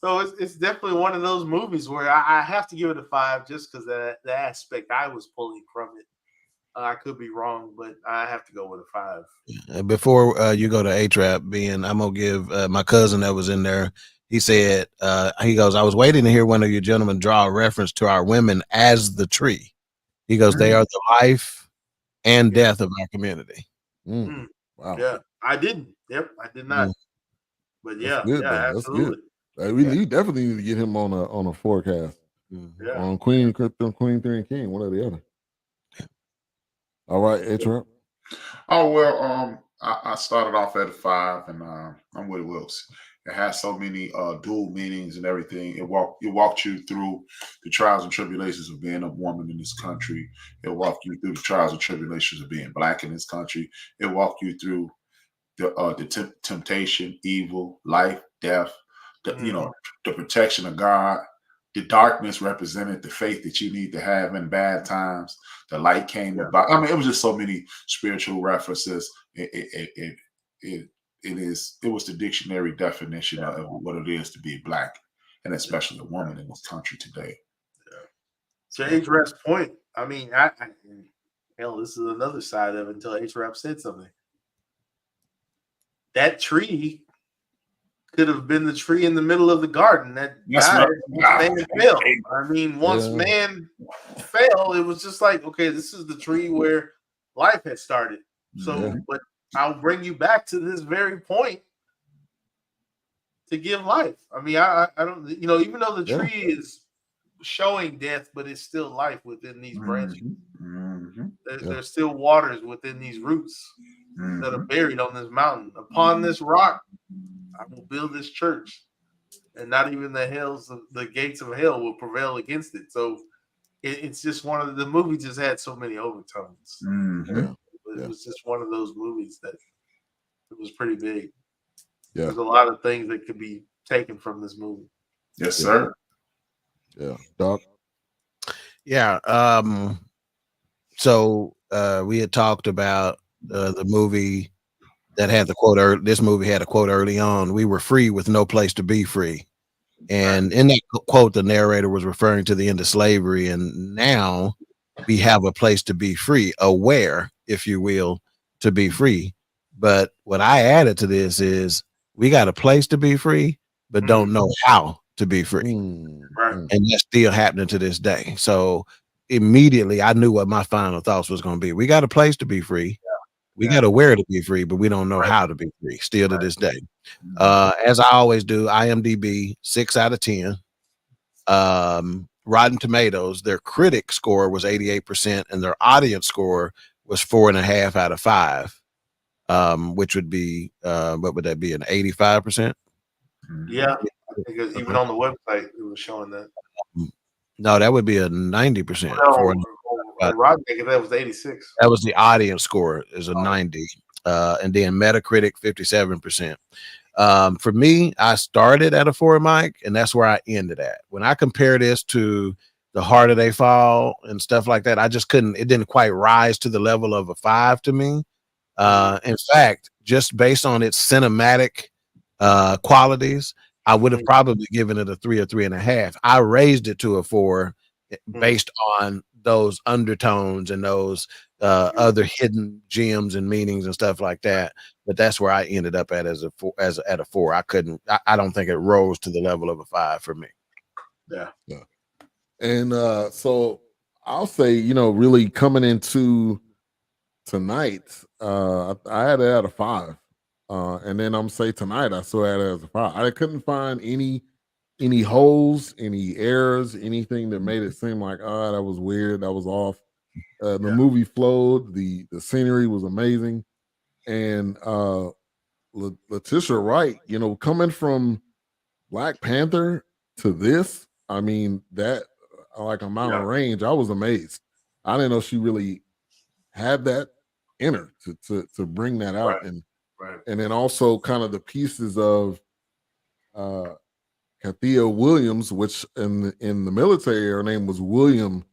So it's definitely one of those movies where I have to give it a 5 just because the aspect I was pulling from it. I could be wrong, but I have to go with a 5. Before you go to HRap, Ben, I'm gonna give my cousin that was in there. He said, he goes, I was waiting to hear one of you gentlemen draw a reference to our women as the tree. He goes, they are the life and death of our community. Wow. Yeah, I didn't. Yep, I did not. But That's good, absolutely. That's good. You definitely need to get him on a forecast. On Queen 3 and King, one or the other. All right, HRap. Oh well, I started off at a 5, and I'm with Wilks. It has so many dual meanings and everything. It walked you through the trials and tribulations of being a woman in this country. It walked you through the trials and tribulations of being Black in this country. It walked you through the temptation, evil, life, death, the protection of God. The darkness represented the faith that you need to have in bad times. The light came about. I mean, it was just so many spiritual references. It was the dictionary definition of what it is to be Black, and especially a woman in this country today. To HRap's point, I mean, this is another side of it until HRap said something. That tree could have been the tree in the middle of the garden that died. Man fell. I mean, once man fell, it was just like, okay, this is the tree where life had started. So, but I'll bring you back to this very point to give life. I mean, I don't, even though the tree is showing death, but it's still life within these branches. There's still waters within these roots that are buried on this mountain. Upon this rock, I will build this church, and not even the gates of hell will prevail against it. So it's just one of the movie just had so many overtones. It was just one of those movies that it was pretty big. There's a lot of things that could be taken from this movie. Yes, sir. Yeah, Dawk. Yeah. So we had talked about the movie that had the quote. This movie had a quote early on. We were free with no place to be free. And in that quote, the narrator was referring to the end of slavery. And now we have a place to be free, aware, if you will, to be free. But what I added to this is we got a place to be free, but don't know how to be free. And that's still happening to this day. So immediately I knew what my final thoughts was going to be. We got a place to be free. We got to where to be free, but we don't know how to be free still to this day. As I always do, IMDb 6 out of 10. Rotten Tomatoes, their critic score was 88%, and their audience score was 4.5 out of 5, which would be what would that be, an 85%? Yeah, because even on the website it was showing that. No, that would be a 90%. Rotten, that was 86. That was the audience score, is a 90, and then Metacritic 57%. For me, I started at a 4 mic, and that's where I ended at. When I compare this to the harder they fall and stuff like that. I just couldn't. It didn't quite rise to the level of a 5 to me. In fact, just based on its cinematic qualities, I would have probably given it a 3 or 3.5. I raised it to a 4 based on those undertones and those other hidden gems and meanings and stuff like that. But that's where I ended up at as a 4. At a 4, I couldn't. I don't think it rose to the level of a 5 for me. Yeah. And so I'll say, really coming into tonight, I had it at a 5. And then I'm say tonight I still had it as a 5. I couldn't find any holes, any errors, anything that made it seem like, that was weird, that was off. The movie flowed, the scenery was amazing. And Letitia Wright, coming from Black Panther to this, I mean, that like amount of range, I was amazed. I didn't know she really had that in her to bring that out. And then also kind of the pieces of Kathia Williams, which in the military her name was William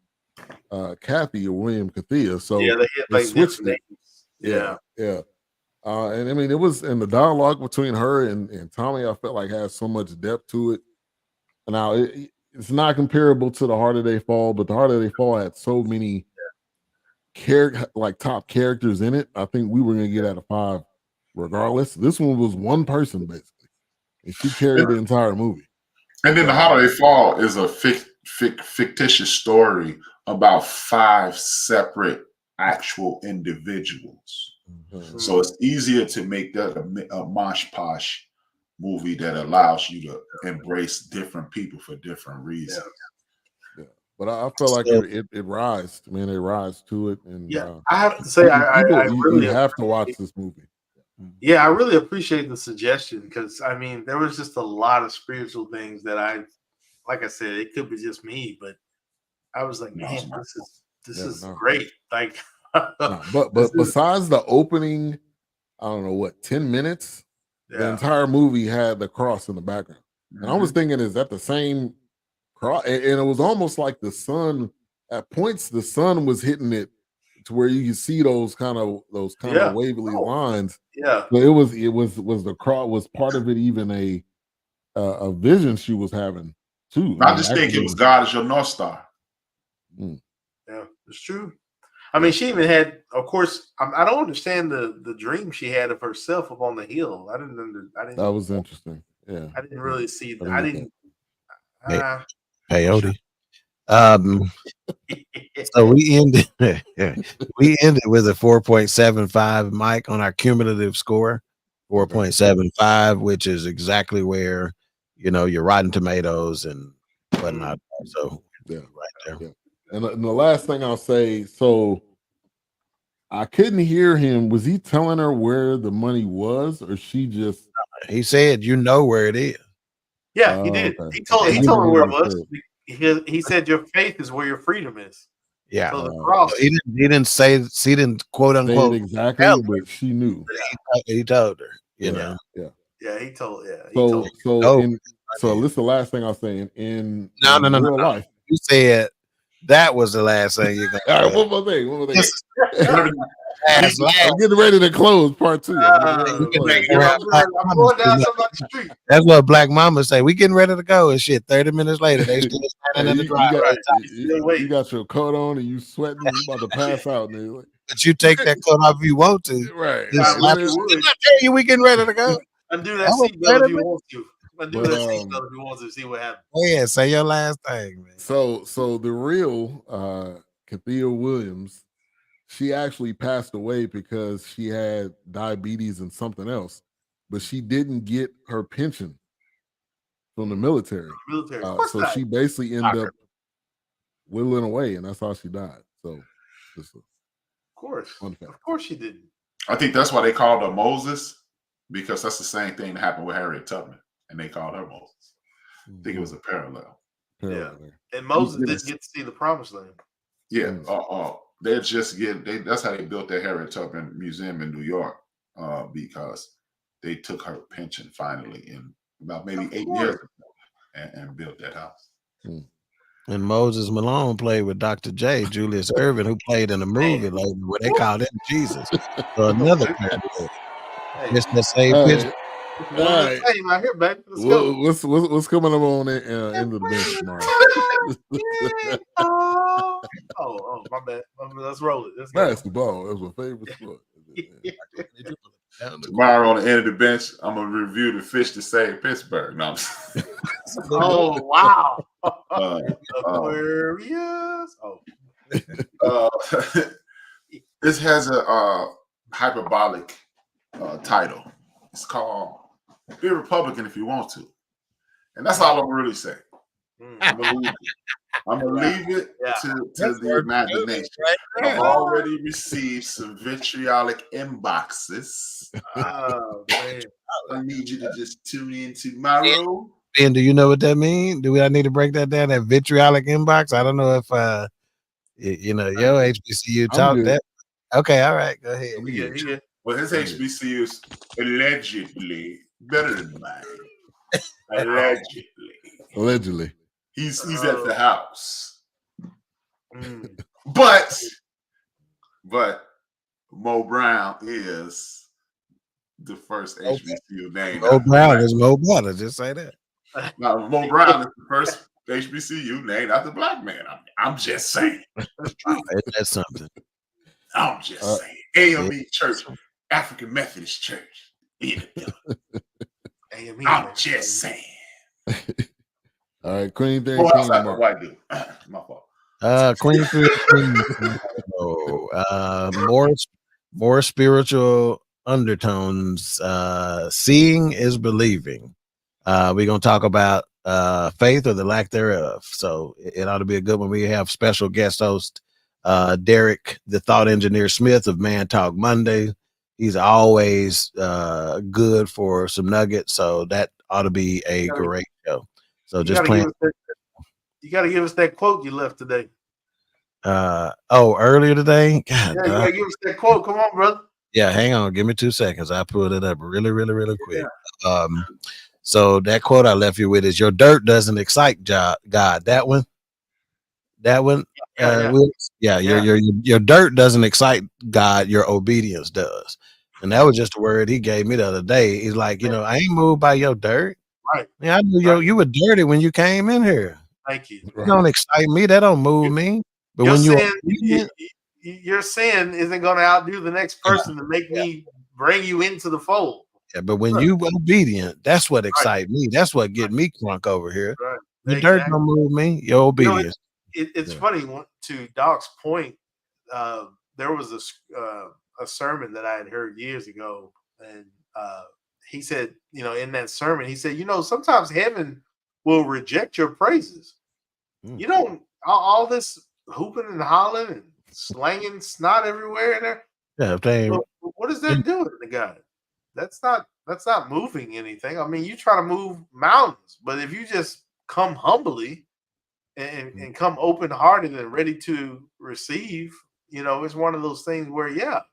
Kathy or William Kathia. So they switched it. Yeah. And I mean, it was in the dialogue between her and Tommy, I felt like had so much depth to it. Now it's not comparable to The Harder They Fall, but The Harder They Fall had so many top characters in it. I think we were gonna get at a 5 regardless. This one was one person basically, and she carried the entire movie. And then The Harder They Fall is a fictitious story about 5 separate actual individuals. Mm-hmm. So it's easier to make that a mosh posh movie that allows you to embrace different people for different reasons. Yeah. But I feel like it rise. I mean, it rise to it. And I have to say, I really have to watch this movie. Yeah, I really appreciate the suggestion because I mean, there was just a lot of spiritual things that like I said, it could be just me, but I was like, man, this is great. Like, but besides the opening, I don't know what 10 minutes, the entire movie had the cross in the background, and I was thinking, is that the same cross? And it was almost like the sun. At points, the sun was hitting it to where you can see those kind of wavy lines. Yeah, but it was the cross was part of it. Even a vision she was having too. I just think it was God as your North Star. Yeah, it's true. I mean, she even had, of course, I don't understand the dream she had of herself up on the hill. I didn't. That was interesting. Yeah, I didn't really see that. I didn't. Peyote. So we ended with a 4.75, Mike, on our cumulative score, 4.75, which is exactly where your Rotten Tomatoes and whatnot. So right there. Yeah. And the last thing I'll say, so I couldn't hear him. Was he telling her where the money was, or she just? He said, where it is. Yeah, he did. Okay. He told her where it was. He said your faith is where your freedom is. Yeah. So the cross. He didn't say. He didn't quote unquote exactly, but she knew. He told her. Yeah. He told. Yeah. So this is the last thing I'll say. In no. life, you said. That was the last thing you're gonna. All right, one more thing. I'm getting ready to close part 2. I'm going down somebody's street. That's what Black Mama say. We getting ready to go and shit. 30 minutes later, they still standing in the driveway. You got your coat on and you sweating. You about to pass out. But you take that coat off if you want to. Right. I tell you, we getting ready to go. Undo that seatbelt if you want to. Undo that seatbelt if you want to see what happens. Oh yeah, say your last thing, man. So the real Kathia Williams, she actually passed away because she had diabetes and something else, but she didn't get her pension from the military. So she basically ended up whittling away, and that's how she died. So, of course she didn't. I think that's why they called her Moses, because that's the same thing that happened with Harriet Tubman, and they called her Moses. I think it was a parallel. Yeah, and Moses didn't get to see the promised land. Yeah, that's how they built the Harriet Tubman Museum in New York, because they took her pension finally in about maybe 8 years ago and built that house. And Moses Malone played with Dr. J, Julius Irvin, who played in a movie later where they called him Jesus. So another parallel. It's the same picture. One the same out here, baby. Let's go. What's coming up on the end of the bench tomorrow? Oh, my bad. Let's roll it. Let's go. Basketball. That's my favorite sport. Tomorrow on the end of the bench, I'm gonna review the fish to save Pittsburgh. No, oh wow, Aquarius. This has a hyperbolic title. It's called "Be a Republican If You Want to," and that's all I'm really saying. I'm gonna leave it to the imagination. I've already received some vitriolic inboxes. Oh man! I need you to just tune in tomorrow. And do you know what that means? I need to break that down? That vitriolic inbox. I don't know if your HBCU taught that. Okay, all right, go ahead. Yeah. Well, his HBCU is allegedly better than mine. Allegedly. He's at the house. But Mo Brown is the first HBCU name. Mo Brown is Mo Brown. Just say that. Now, Mo Brown is the first HBCU named after a black man. I'm just saying. That's something. I'm just saying. AME Church, African Methodist Church. AME. I'm just saying. All right, Queen Thing. White dude. My fault. Queen 3. More spiritual undertones. Seeing is believing. We're gonna talk about faith or the lack thereof. So it ought to be a good one. We have special guest host Derek, the Thought Engineer Smith of Man Talk Monday. He's always good for some nuggets. So that ought to be a great show. So just playing. You got to give us that quote you left today. Earlier today. God, you got to give us that quote. Come on, brother. Yeah, hang on. Give me 2 seconds. I pulled it up really quick. Yeah. So that quote I left you with is, "Your dirt doesn't excite God." That one. Wilks? Your dirt doesn't excite God. Your obedience does. And that was just a word he gave me the other day. He's like, I ain't moved by your dirt. Right. Yeah, I knew you were dirty when you came in here. Thank you. It don't excite me. That don't move me. But when your sin isn't going to outdo the next person to make me bring you into the fold. Yeah, but when you obedient, that's what excites me. That's what get me crunk over here. Right. The dirt don't move me. Your obedience. It's funny. To Dawk's point, there was a sermon that I had heard years ago, and he said, in that sermon, he said, sometimes heaven will reject your praises. You don't all this hooping and hollering and slanging snot everywhere in there. Yeah, what is that doing to God? That's not moving anything. I mean, you try to move mountains, but if you just come humbly and come open hearted and ready to receive, it's one of those things where, even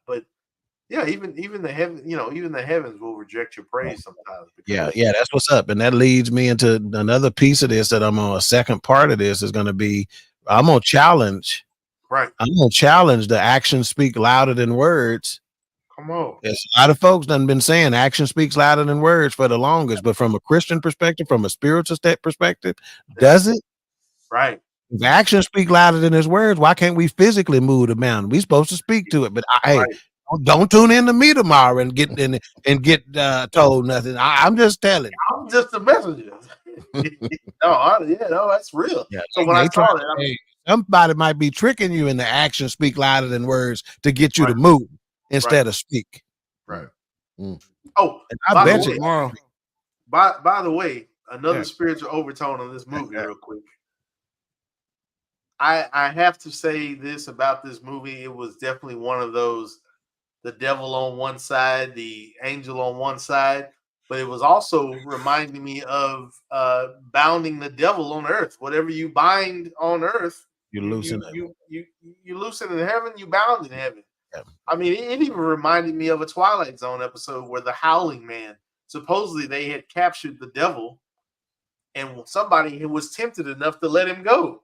the heavens will reject your praise sometimes. Yeah, that's what's up. And that leads me into another piece of this that I'm on. A second part of this is going to be, I'm going to challenge. Right. I'm going to challenge the actions speak louder than words. Come on. There's a lot of folks done been saying action speaks louder than words for the longest, but from a Christian perspective, from a spiritual perspective, does it? Right. If actions speak louder than his words, why can't we physically move the mountain? We supposed to speak to it, but don't tune in to me tomorrow and get told nothing. I'm just telling you. I'm just a messenger. That's real. Yeah, so when I saw it, somebody might be tricking you in the actions speak louder than words to get you to move instead of speak. Right. Oh, and I bet you tomorrow. By the way, another spiritual overtone on this movie, real quick. I have to say this about this movie. It was definitely one of those, the devil on one side, the angel on one side, but it was also reminding me of bounding the devil on earth. Whatever you bind on earth, you loosen it. You loosen in heaven, you bound in heaven. Yeah. I mean, it even reminded me of a Twilight Zone episode where the Howling Man, supposedly they had captured the devil, and somebody was tempted enough to let him go.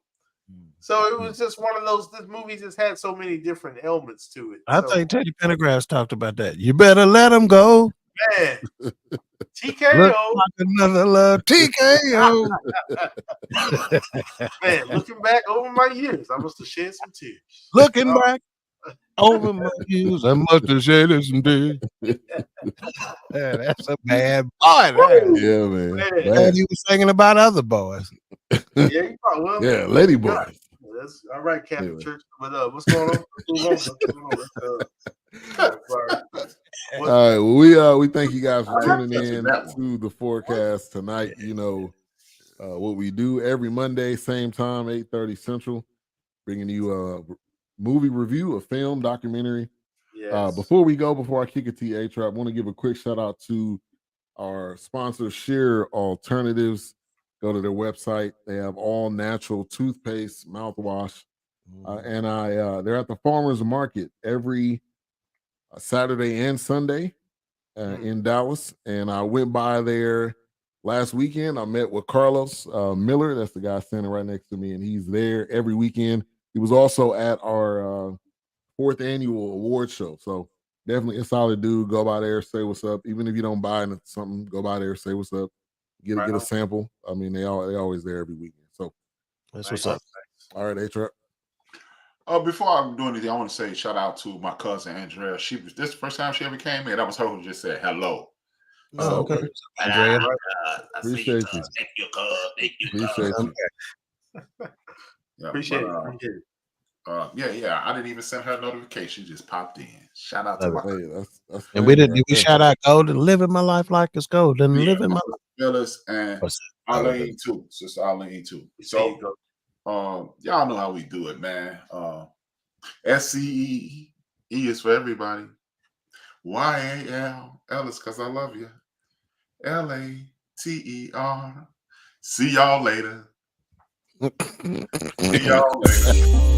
So it was just one of those. This movie just had so many different elements to it. I So, think Teddy Pendergrass talked about that. You better let him go. man, Look TKO. like another love. TKO. Man, looking back over my years, I must have shed some tears. Looking back over my years, I must have shed some tears. Yeah, that's a bad boy. Man. Yeah, man. And he was singing about other boys. Yeah, you probably will. Yeah, lady boys. That's all right, Catholic Anyway. Church. But what's going on? What's going on? All right. Well, we thank you guys for tuning in that one. to the forecast tonight. You know what we do every Monday, same time, 8:30 Central, bringing you a movie review, a film, documentary. Yes. Before I kick it to you, HRap, I want to give a quick shout out to our sponsor, Sheer Alternatives. Go to their website. They have all natural toothpaste, mouthwash, and they're at the farmers market every Saturday and Sunday in Dallas. And I went by there last weekend. I met with Carlos Miller. That's the guy standing right next to me, and he's there every weekend. He was also at our 4th annual award show. So definitely a solid dude. Go by there, say what's up. Even if you don't buy something, go by there, say what's up. Get a sample. I mean, they always there every weekend. So that's what's up. All right, HRap. Before I do anything, I want to say shout out to my cousin Andrea. This is the first time she ever came in. That was her who just said hello. Oh, okay. Andrea, Appreciate you. Thank you, cuz. Appreciate you. Yeah, Appreciate it. Yeah. I didn't even send her a notification. Just popped in. Shout out to my cousin. That's and we did we shout out Golden, living my life like it's golden, living my life. Phyllis and Arlene too. Sister Arlene too. So y'all know how we do it, man. SCE is for everybody. YAL Ellis, cause I love you. LATER. See y'all later. See y'all later.